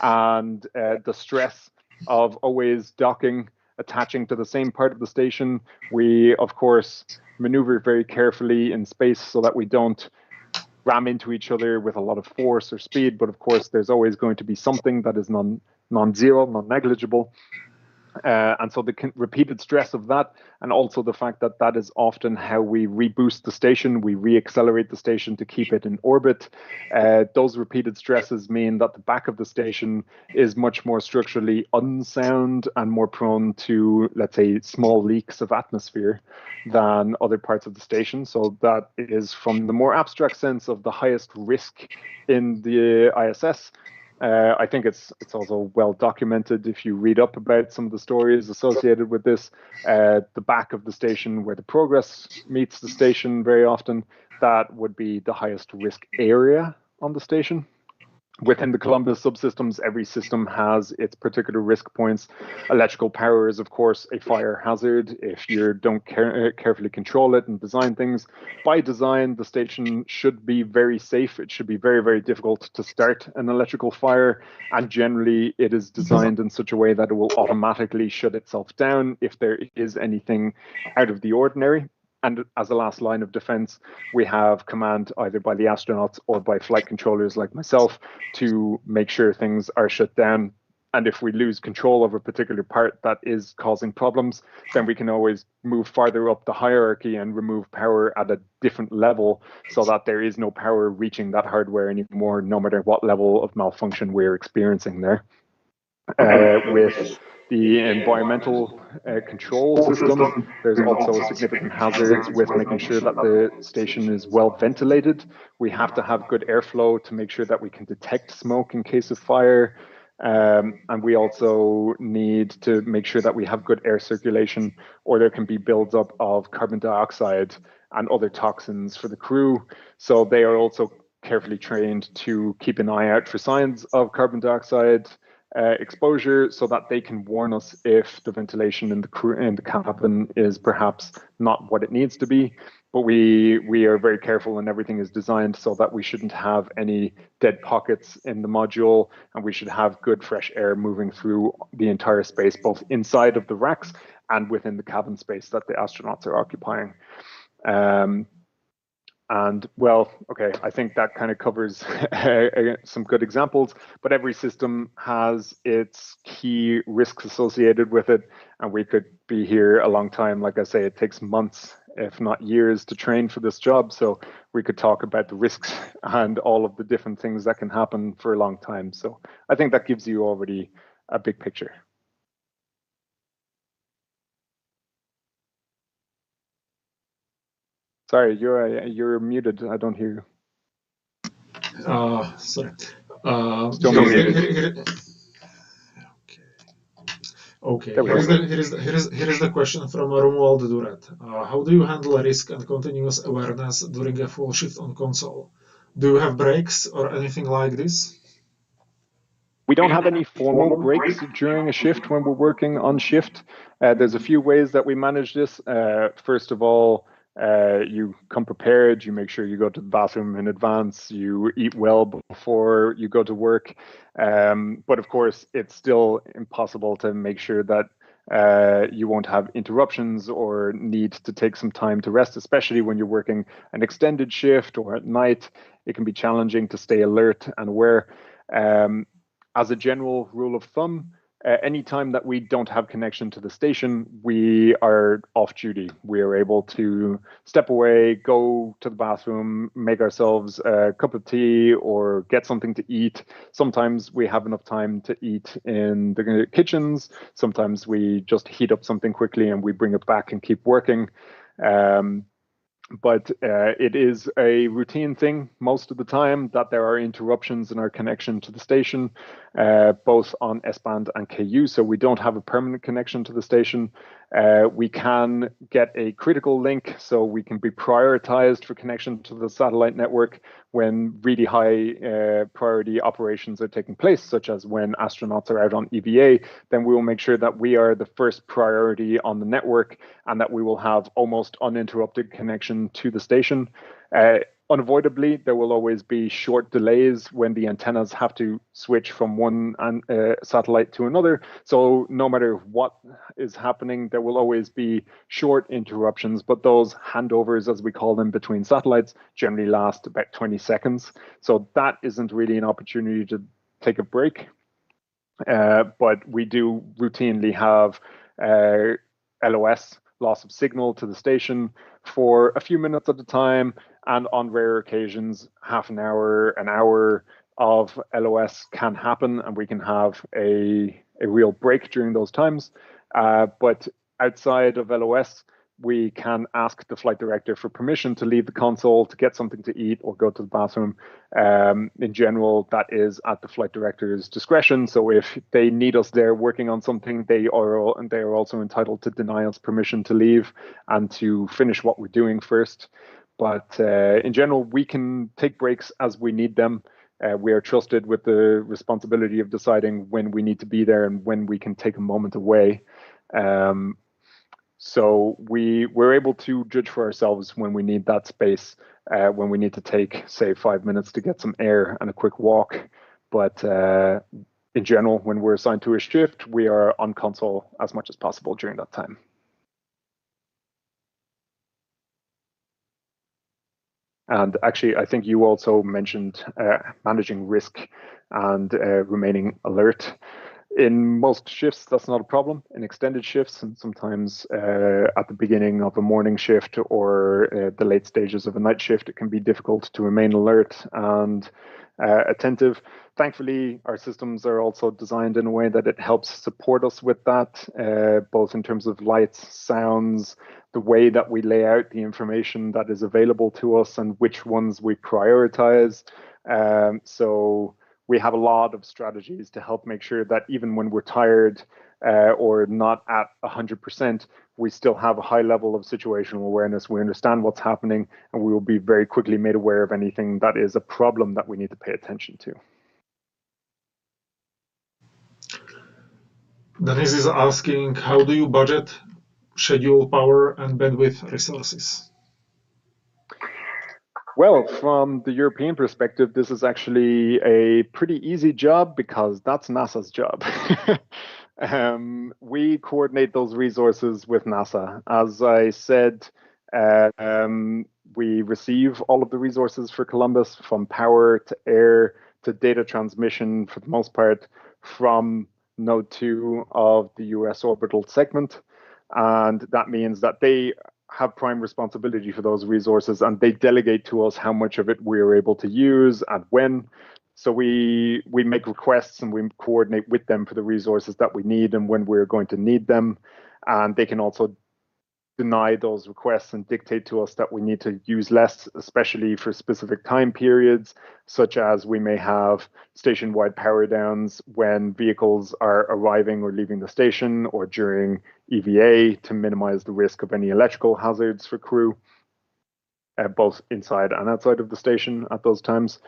and the stress of always docking, attaching to the same part of the station. We, of course, maneuver very carefully in space so that we don't ram into each other with a lot of force or speed, but of course there's always going to be something that is non-zero, non-negligible. And so the repeated stress of that, and also the fact that that is often how we reboost the station, we reaccelerate the station to keep it in orbit. Those repeated stresses mean that the back of the station is much more structurally unsound and more prone to, let's say, small leaks of atmosphere than other parts of the station. So that is, from the more abstract sense, of the highest risk in the ISS. I think it's also well documented if you read up about some of the stories associated with this. The back of the station where the Progress meets the station very often, that would be the highest risk area on the station. Within the Columbus subsystems, every system has its particular risk points. Electrical power is, of course, a fire hazard if you don't carefully control it and design things. By design, the station should be very safe. It should be very, very difficult to start an electrical fire. And generally, it is designed in such a way that it will automatically shut itself down if there is anything out of the ordinary. And as a last line of defense, we have command either by the astronauts or by flight controllers like myself to make sure things are shut down. And if we lose control of a particular part that is causing problems, then we can always move farther up the hierarchy and remove power at a different level so that there is no power reaching that hardware anymore, no matter what level of malfunction we're experiencing there. With the environmental control system, there's also significant hazards with making sure that the station is well ventilated. We have to have good airflow to make sure that we can detect smoke in case of fire. And we also need to make sure that we have good air circulation, or there can be buildup of carbon dioxide and other toxins for the crew. So they are also carefully trained to keep an eye out for signs of carbon dioxide exposure, so that they can warn us if the ventilation in the cabin is perhaps not what it needs to be. But we are very careful, and everything is designed so that we shouldn't have any dead pockets in the module, and we should have good fresh air moving through the entire space, both inside of the racks and within the cabin space that the astronauts are occupying. And well, okay, I think that kind of covers some good examples, but every system has its key risks associated with it. And we could be here a long time. Like I say, it takes months, if not years, to train for this job. So we could talk about the risks and all of the different things that can happen for a long time. So I think that gives you already a big picture. Sorry, you're muted. I don't hear you. Sorry. Still muted. Okay. Here is the question from Romuald Duret. How do you handle risk and continuous awareness during a full shift on console? Do you have breaks or anything like this? We don't have any formal breaks during a shift when we're working on shift. There's a few ways that we manage this. First of all, you come prepared, you make sure you go to the bathroom in advance, you eat well before you go to work. But of course, it's still impossible to make sure that you won't have interruptions or need to take some time to rest, especially when you're working an extended shift or at night. It can be challenging to stay alert and aware. As a general rule of thumb, anytime that we don't have connection to the station, we are off duty. We are able to step away, go to the bathroom, make ourselves a cup of tea or get something to eat. Sometimes we have enough time to eat in the kitchens. Sometimes we just heat up something quickly and we bring it back and keep working. But it is a routine thing most of the time that there are interruptions in our connection to the station, both on S-band and KU. So we don't have a permanent connection to the station. We can get a critical link, so we can be prioritized for connection to the satellite network when really high priority operations are taking place, such as when astronauts are out on EVA. Then we will make sure that we are the first priority on the network and that we will have almost uninterrupted connection to the station. Unavoidably, there will always be short delays when the antennas have to switch from one satellite to another. So no matter what is happening, there will always be short interruptions, but those handovers, as we call them, between satellites generally last about 20 seconds. So that isn't really an opportunity to take a break. But we do routinely have LOS, loss of signal to the station, for a few minutes at a time, and on rare occasions, half an hour of LOS can happen, and we can have a real break during those times. But outside of LOS, we can ask the flight director for permission to leave the console to get something to eat or go to the bathroom. In general, that is at the flight director's discretion. So if they need us there working on something, they are also entitled to deny us permission to leave and to finish what we're doing first. But in general, we can take breaks as we need them. We are trusted with the responsibility of deciding when we need to be there and when we can take a moment away. So we're able to judge for ourselves when we need that space, when we need to take, say, 5 minutes to get some air and a quick walk. But in general, when we're assigned to a shift, we are on console as much as possible during that time. And actually, I think you also mentioned managing risk and remaining alert. In most shifts, that's not a problem. In extended shifts, and sometimes at the beginning of a morning shift or the late stages of a night shift, it can be difficult to remain alert and attentive. Thankfully, our systems are also designed in a way that it helps support us with that, both in terms of lights, sounds, the way that we lay out the information that is available to us and which ones we prioritize. So we have a lot of strategies to help make sure that even when we're tired or not at 100%, we still have a high level of situational awareness. We understand what's happening, and we will be very quickly made aware of anything that is a problem that we need to pay attention to. Dennis is asking, how do you budget, schedule power, and bandwidth resources? Well, from the European perspective, this is actually a pretty easy job because that's NASA's job. We coordinate those resources with NASA. As I said, we receive all of the resources for Columbus, from power to air to data transmission, for the most part, from Node 2 of the US orbital segment. And that means that they have prime responsibility for those resources, and they delegate to us how much of it we are able to use and when. So we make requests and we coordinate with them for the resources that we need and when we're going to need them. And they can also deny those requests and dictate to us that we need to use less, especially for specific time periods, such as we may have station-wide power downs when vehicles are arriving or leaving the station, or during EVA to minimize the risk of any electrical hazards for crew, both inside and outside of the station at those times.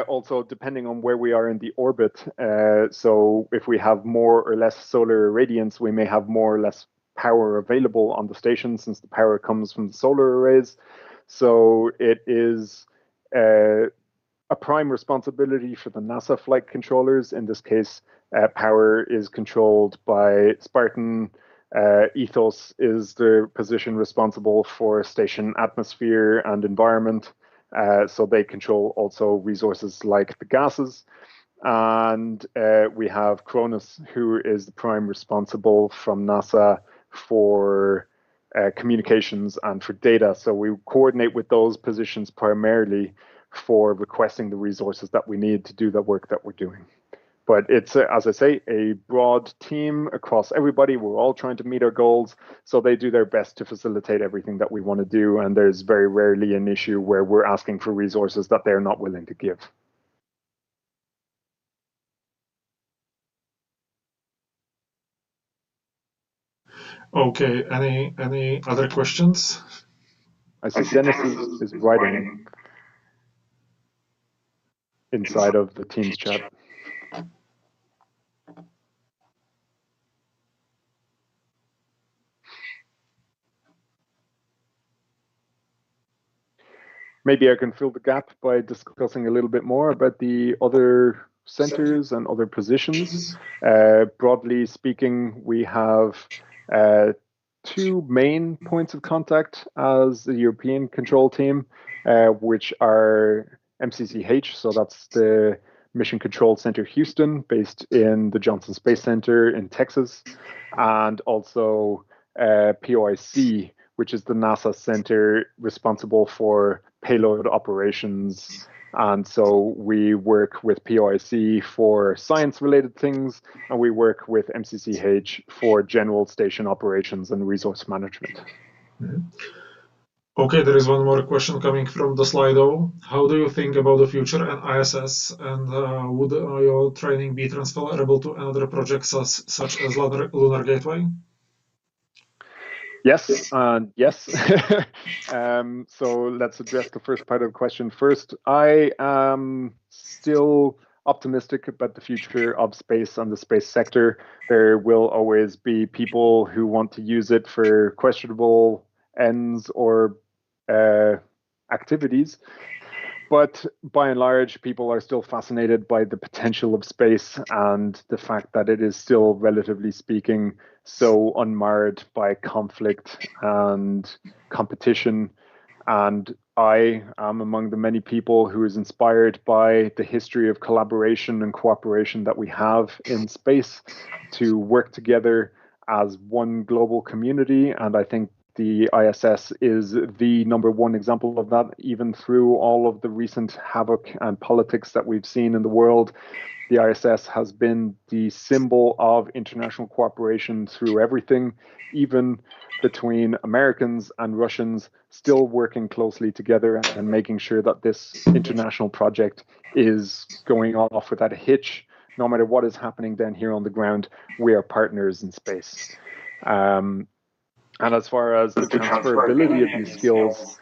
Also, depending on where we are in the orbit, so if we have more or less solar irradiance, we may have more or less power available on the station, since the power comes from the solar arrays. So it is a prime responsibility for the NASA flight controllers. In this case, power is controlled by Spartan. Ethos is the position responsible for station atmosphere and environment. So they control also resources like the gases. And we have Cronus, who is the prime responsible from NASA for communications and for data. So we coordinate with those positions primarily for requesting the resources that we need to do the work that we're doing. But it's, as I say, a broad team across everybody. We're all trying to meet our goals. So they do their best to facilitate everything that we want to do. And there's very rarely an issue where we're asking for resources that they're not willing to give. Okay, any other questions? I see Dennis is writing inside of the Teams chat. Maybe I can fill the gap by discussing a little bit more about the other centers and other positions. Broadly speaking, we have two main points of contact as the European control team, which are MCCH, so that's the Mission Control Center Houston, based in the Johnson Space Center in Texas, and also POIC, which is the NASA center responsible for payload operations. And so we work with POIC for science-related things, and we work with MCCH for general station operations and resource management. Mm-hmm. Okay, there is one more question coming from the Slido. How do you think about the future and ISS, and would your training be transferable to another projects such as Lunar Gateway? Yes, and yes. So let's address the first part of the question first. I am still optimistic about the future of space and the space sector. There will always be people who want to use it for questionable ends or activities. But by and large, people are still fascinated by the potential of space and the fact that it is still, relatively speaking, so unmarred by conflict and competition. And I am among the many people who is inspired by the history of collaboration and cooperation that we have in space to work together as one global community. And I think the ISS is the #1 example of that, even through all of the recent havoc and politics that we've seen in the world. The ISS has been the symbol of international cooperation through everything, even between Americans and Russians, still working closely together and making sure that this international project is going off without a hitch. No matter what is happening down here on the ground, we are partners in space. And as far as the transferability of these skills,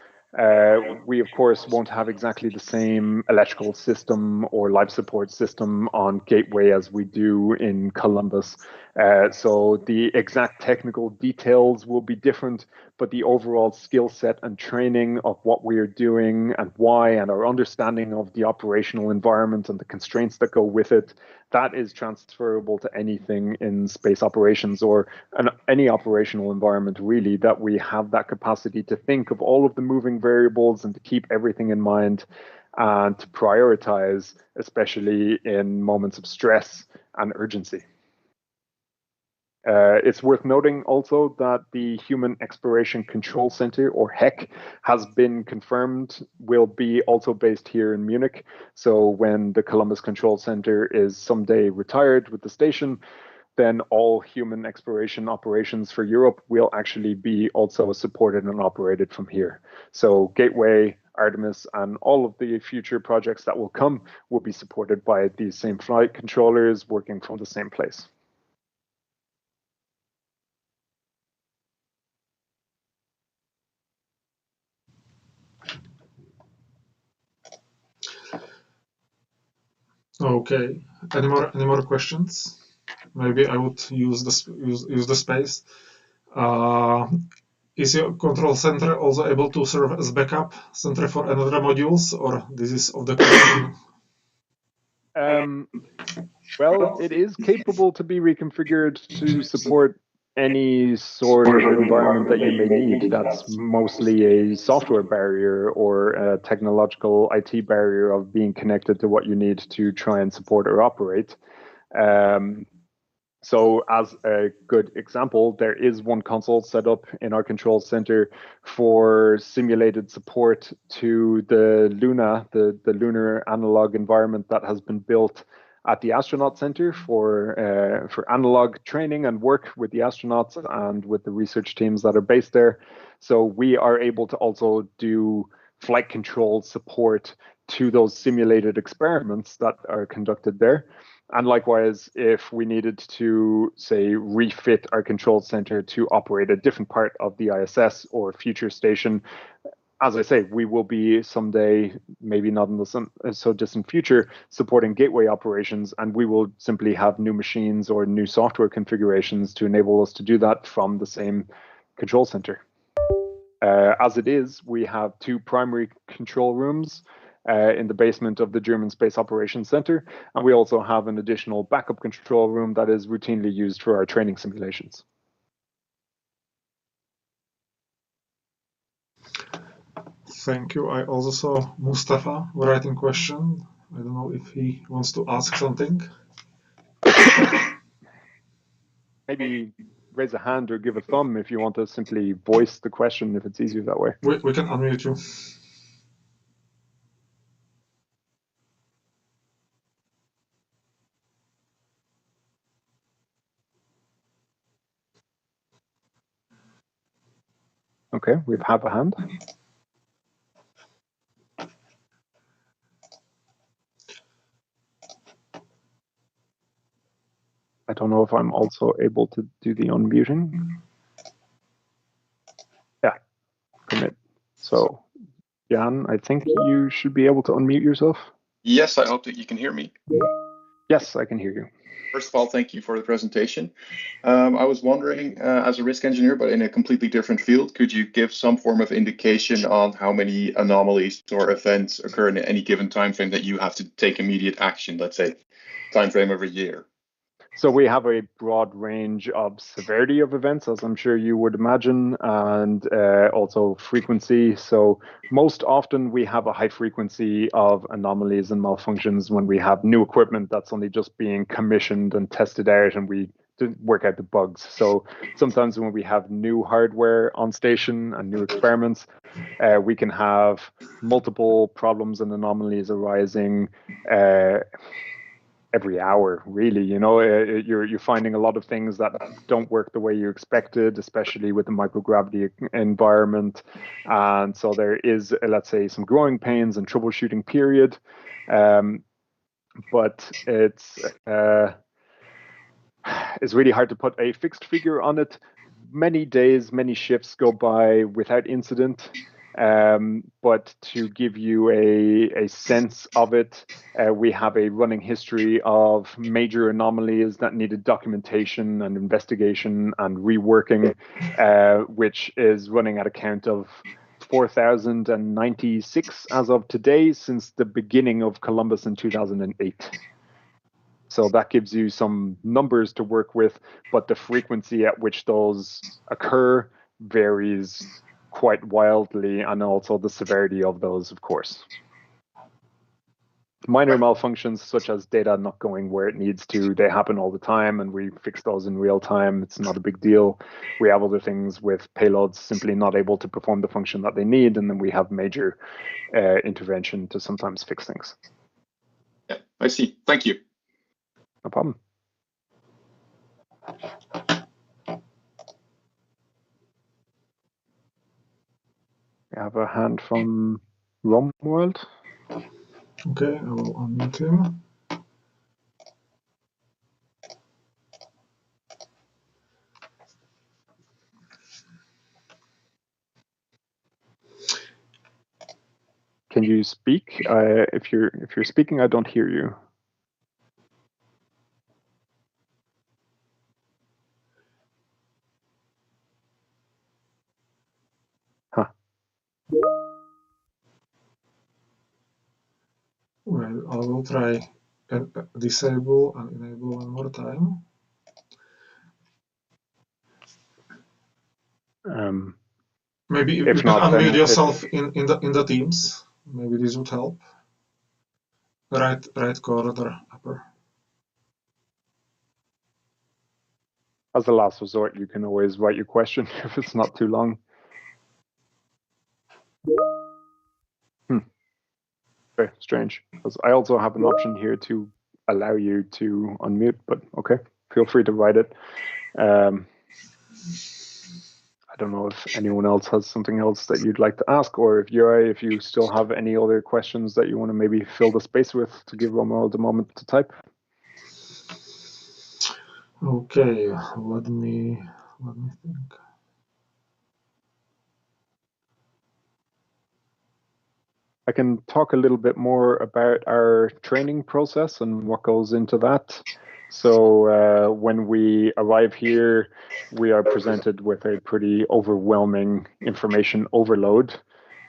we of course won't have exactly the same electrical system or life support system on Gateway as we do in Columbus. So the exact technical details will be different, but the overall skill set and training of what we are doing and why, and our understanding of the operational environment and the constraints that go with it, that is transferable to anything in space operations or any operational environment, really, that we have that capacity to think of all of the moving variables and to keep everything in mind and to prioritize, especially in moments of stress and urgency. It's worth noting also that the Human Exploration Control Center, or HEC, has been confirmed will be also based here in Munich. So when the Columbus Control Center is someday retired with the station, then all human exploration operations for Europe will actually be also supported and operated from here. So Gateway, Artemis, and all of the future projects that will come will be supported by these same flight controllers working from the same place. Okay. Any more questions? Maybe I would use the space. Is your control center also able to serve as backup center for another modules, or this is of the question? Well, it is capable to be reconfigured to support any sort of environment that you may need. That's mostly a software barrier or a technological IT barrier of being connected to what you need to try and support or operate. So as a good example, there is one console set up in our control center for simulated support to the Luna, the lunar analog environment that has been built at the Astronaut Center for analog training and work with the astronauts and with the research teams that are based there. So we are able to also do flight control support to those simulated experiments that are conducted there. And likewise, if we needed to, say, refit our control center to operate a different part of the ISS or future station, as I say, we will be someday, maybe not in the so distant future, supporting Gateway operations, and we will simply have new machines or new software configurations to enable us to do that from the same control center. As it is, we have 2 primary control rooms in the basement of the German Space Operations Center, and we also have an additional backup control room that is routinely used for our training simulations. Thank you. I also saw Mustafa writing question. I don't know if he wants to ask something. Maybe raise a hand or give a thumb if you want to simply voice the question, if it's easier that way. We can unmute you. Okay, we have a hand. I don't know if I'm also able to do the unmuting. Yeah, commit. So, Jan, I think you should be able to unmute yourself. Yes, I hope that you can hear me. Yes, I can hear you. First of all, thank you for the presentation. I was wondering, as a risk engineer, but in a completely different field, could you give some form of indication on how many anomalies or events occur in any given time frame that you have to take immediate action, let's say time frame of a year? So we have a broad range of severity of events, as I'm sure you would imagine, and also frequency. So most often we have a high frequency of anomalies and malfunctions when we have new equipment that's only just being commissioned and tested out, and we work out the bugs. So sometimes when we have new hardware on station and new experiments, we can have multiple problems and anomalies arising every hour, really. You're finding a lot of things that don't work the way you expected, especially with the microgravity environment. And so there is, let's say, some growing pains and troubleshooting period. But it's really hard to put a fixed figure on it. Many days, many shifts go by without incident. But to give you a sense of it, we have a running history of major anomalies that needed documentation and investigation and reworking, which is running at a count of 4,096 as of today since the beginning of Columbus in 2008. So that gives you some numbers to work with, but the frequency at which those occur varies quite wildly, and also the severity of those, of course. Minor malfunctions, such as data not going where it needs to, they happen all the time, and we fix those in real time. It's not a big deal. We have other things with payloads simply not able to perform the function that they need, and then we have major intervention to sometimes fix things. Yeah, I see. Thank you. No problem. We have a hand from Romuald. Okay, I will unmute him. Can you speak? If you're speaking, I don't hear you. Huh. Well, I will try disable and enable one more time. Maybe you can not, unmute yourself in the Teams. Maybe this would help. Right corner upper. As a last resort, you can always write your question if it's not too long. Very strange, because I also have an option here to allow you to unmute, but okay, feel free to write it. I don't know if anyone else has something else that you'd like to ask, or if you still have any other questions that you want to maybe fill the space with to give Romuald a moment to type. Okay, let me think. I can talk a little bit more about our training process and what goes into that. So when we arrive here, we are presented with a pretty overwhelming information overload.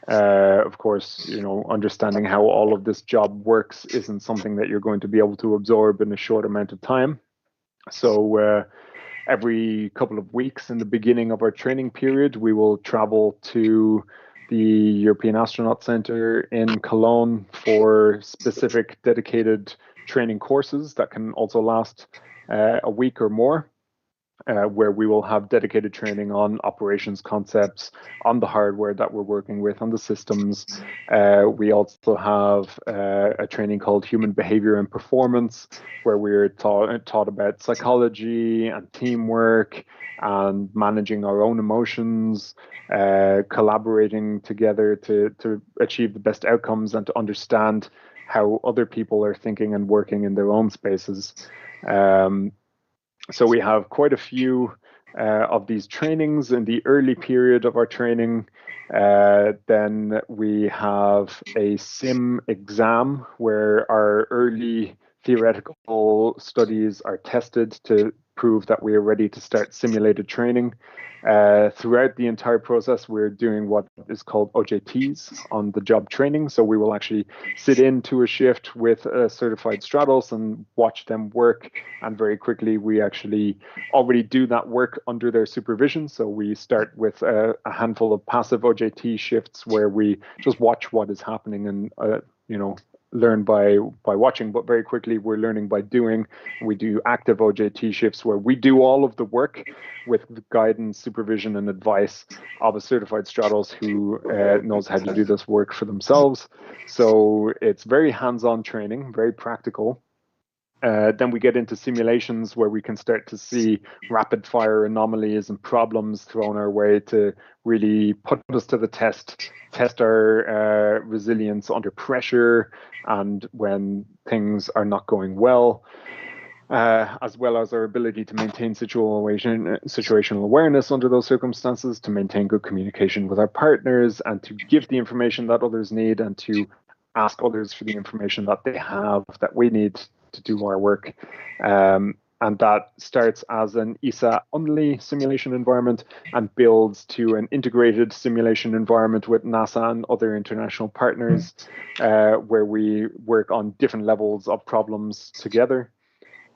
Of course, understanding how all of this job works isn't something that you're going to be able to absorb in a short amount of time. So every couple of weeks in the beginning of our training period, we will travel to the European Astronaut Center in Cologne for specific dedicated training courses that can also last a week or more, where we will have dedicated training on operations concepts, on the hardware that we're working with, on the systems. We also have a training called Human Behavior and Performance, where we're taught about psychology and teamwork and managing our own emotions, collaborating together to achieve the best outcomes and to understand how other people are thinking and working in their own spaces. So we have quite a few of these trainings in the early period of our training. Then we have a sim exam where our early theoretical studies are tested to prove that we are ready to start simulated training. Throughout the entire process, we're doing what is called OJTs, on the job training. So we will actually sit into a shift with a certified STRATOS and watch them work. And very quickly, we actually already do that work under their supervision. So we start with a handful of passive OJT shifts where we just watch what is happening and, learn by watching, but very quickly we're learning by doing. We do active OJT shifts where we do all of the work with the guidance, supervision, and advice of a certified STRATOS who knows how to do this work for themselves. So it's very hands-on training, very practical. Then we get into simulations where we can start to see rapid fire anomalies and problems thrown our way to really put us to the test our resilience under pressure and when things are not going well, as well as our ability to maintain situational awareness under those circumstances, to maintain good communication with our partners, and to give the information that others need, and to ask others for the information that they have that we need to do our work. And that starts as an ESA-only simulation environment and builds to an integrated simulation environment with NASA and other international partners, where we work on different levels of problems together.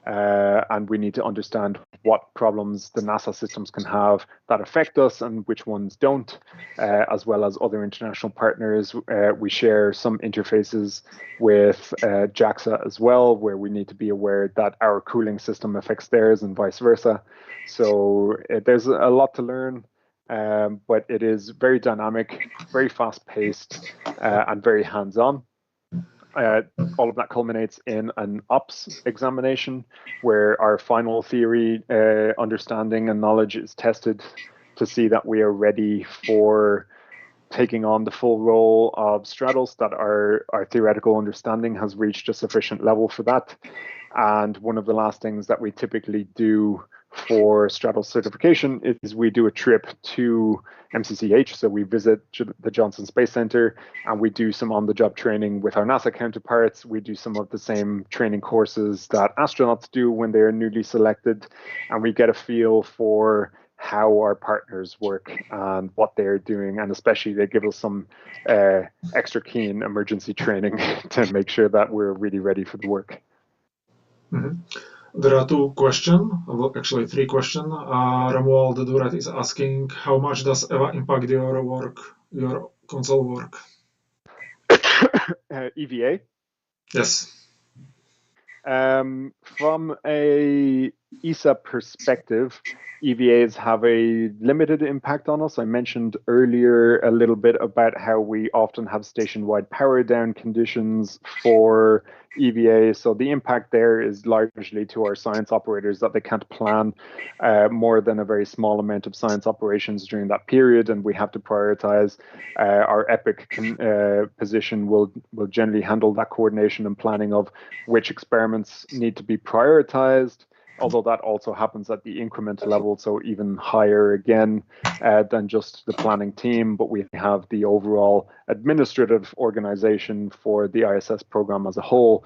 And we need to understand what problems the NASA systems can have that affect us and which ones don't, as well as other international partners. We share some interfaces with JAXA as well, where we need to be aware that our cooling system affects theirs and vice versa. So there's a lot to learn, but it is very dynamic, very fast-paced, and very hands-on. All of that culminates in an ops examination where our final theory understanding and knowledge is tested to see that we are ready for taking on the full role of STRATOS, that our theoretical understanding has reached a sufficient level for that. And one of the last things that we typically do for STRATOS certification is we do a trip to MCCH. So we visit the Johnson Space Center and we do some on-the-job training with our NASA counterparts. We do some of the same training courses that astronauts do when they are newly selected, and we get a feel for how our partners work and what they're doing, and especially they give us some extra keen emergency training to make sure that we're really ready for the work. Mm-hmm. There are two questions, well, actually three questions. Romuald Durat is asking, how much does EVA impact your work, your console work? EVA? Yes. From a ESA perspective, EVAs have a limited impact on us. I mentioned earlier a little bit about how we often have station-wide power down conditions for EVA. So the impact there is largely to our science operators, that they can't plan more than a very small amount of science operations during that period, and we have to prioritize. Our EPIC position will generally handle that coordination and planning of which experiments need to be prioritized, although that also happens at the increment level, so even higher again than just the planning team. But we have the overall administrative organization for the ISS program as a whole,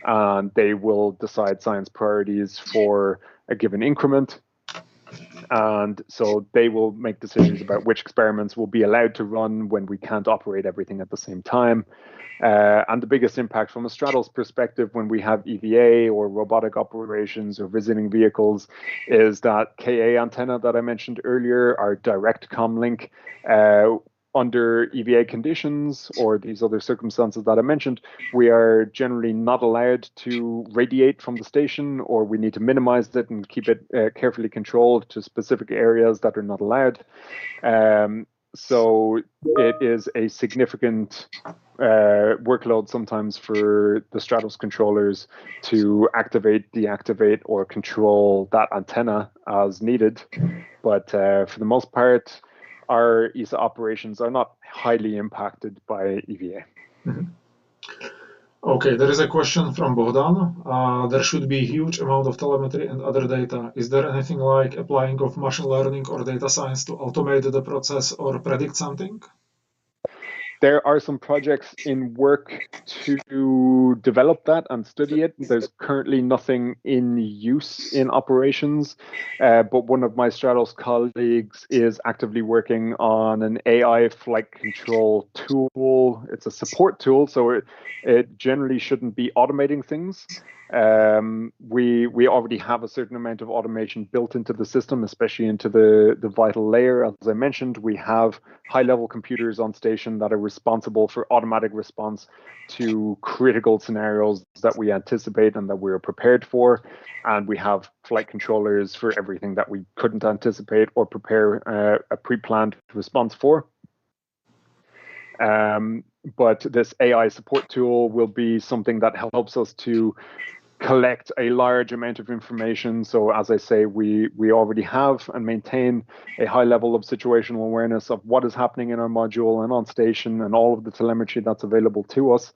and they will decide science priorities for a given increment. And so they will make decisions about which experiments will be allowed to run when we can't operate everything at the same time. And the biggest impact from a STRATOS perspective when we have EVA or robotic operations or visiting vehicles is that KA antenna that I mentioned earlier, our direct comlink, under EVA conditions or these other circumstances that I mentioned, we are generally not allowed to radiate from the station, or we need to minimize it and keep it carefully controlled to specific areas that are not allowed. So it is a significant workload sometimes for the STRATOS controllers to activate, deactivate, or control that antenna as needed. But for the most part, our ESA operations are not highly impacted by EVA. Mm-hmm. Okay, there is a question from Bohdan. There should be a huge amount of telemetry and other data. Is there anything like applying of machine learning or data science to automate the process or predict something? There are some projects in work to develop that and study it. There's currently nothing in use in operations, but one of my STRATOS colleagues is actively working on an AI flight control tool. It's a support tool, so it generally shouldn't be automating things. We already have a certain amount of automation built into the system, especially into the vital layer. As I mentioned, we have high-level computers on station that are responsible for automatic response to critical scenarios that we anticipate and that we're prepared for. And we have flight controllers for everything that we couldn't anticipate or prepare a pre-planned response for. But this AI support tool will be something that helps us to collect a large amount of information. So as I say, we already have and maintain a high level of situational awareness of what is happening in our module and on station and all of the telemetry that's available to us.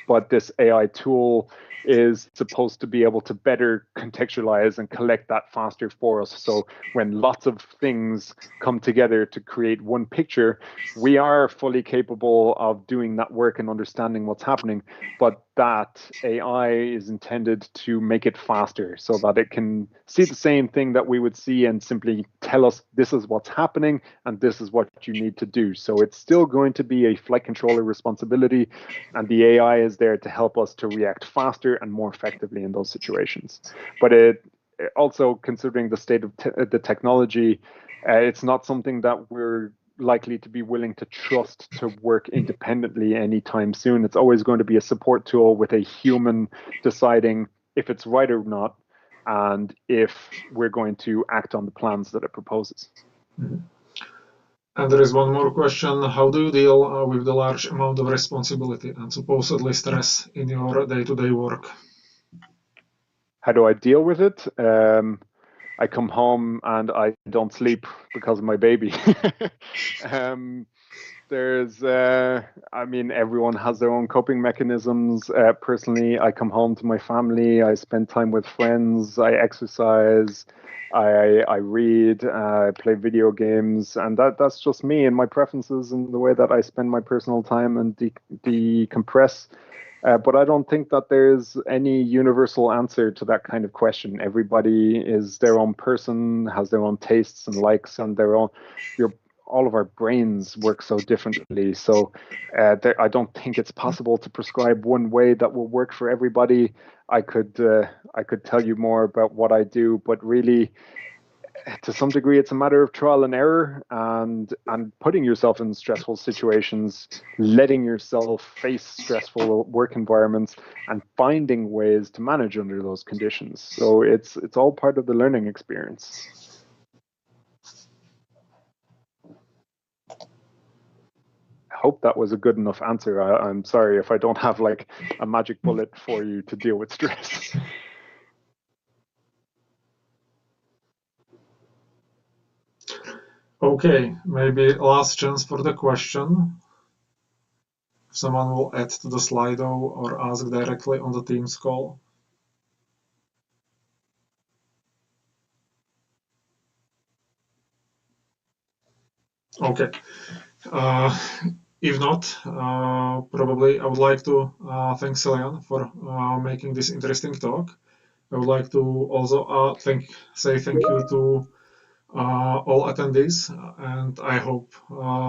But this AI tool is supposed to be able to better contextualize and collect that faster for us. So when lots of things come together to create one picture, we are fully capable of doing that work and understanding what's happening. But that AI is intended to make it faster so that it can see the same thing that we would see and simply tell us this is what's happening and this is what you need to do. So it's still going to be a flight controller responsibility, and the AI is there to help us to react faster and more effectively in those situations. But it also, considering the state of the technology, it's not something that we're likely to be willing to trust to work independently anytime soon. It's always going to be a support tool with a human deciding if it's right or not, and if we're going to act on the plans that it proposes. Mm-hmm. And there is one more question. How do you deal with the large amount of responsibility and supposedly stress in your day-to-day work? How do I deal with it? I come home and I don't sleep because of my baby. I mean, everyone has their own coping mechanisms. Personally, I come home to my family, I spend time with friends, I exercise, I read, I play video games, and that's just me and my preferences and the way that I spend my personal time and decompress. But I don't think that there's any universal answer to that kind of question. Everybody is their own person, has their own tastes and likes, and all of our brains work so differently. So I don't think it's possible to prescribe one way that will work for everybody. I could tell you more about what I do, but really, to some degree, it's a matter of trial and error and putting yourself in stressful situations, letting yourself face stressful work environments and finding ways to manage under those conditions. So it's all part of the learning experience. I hope that was a good enough answer. I'm sorry if I don't have like a magic bullet for you to deal with stress. Okay, maybe last chance for the question. If someone will add to the Slido or ask directly on the Teams call. Okay. If not, probably I would like to thank Cillian for making this interesting talk. I would like to also say thank you to all attendees, and I hope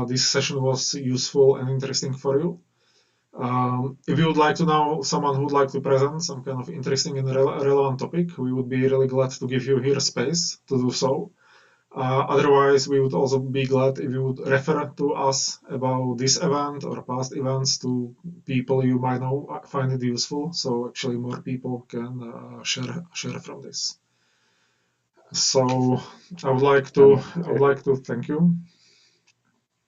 this session was useful and interesting for you. If you would like to know someone who would like to present some kind of interesting and relevant topic, we would be really glad to give you here space to do so. Otherwise, we would also be glad if you would refer to us about this event or past events to people you might know find it useful. So actually more people can share from this. So I would like to thank you.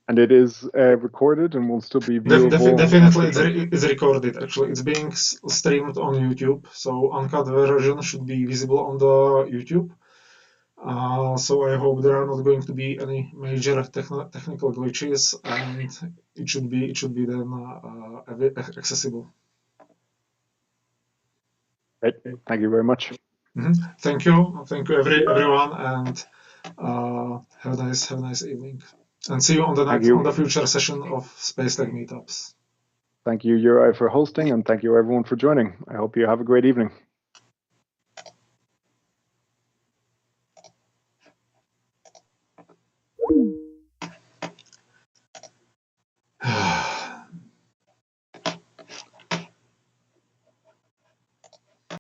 And it is recorded and will still be viewable. Definitely, it's recorded. Actually, it's being streamed on YouTube, so uncut version should be visible on the YouTube. So I hope there are not going to be any major technical glitches, and it should be then accessible. Right. Thank you very much. Thank you everyone, and have a nice evening. And see you on the Thank next, you. on the future session of Space Tech Meetups. Thank you, Uri, for hosting, and thank you everyone for joining. I hope you have a great evening.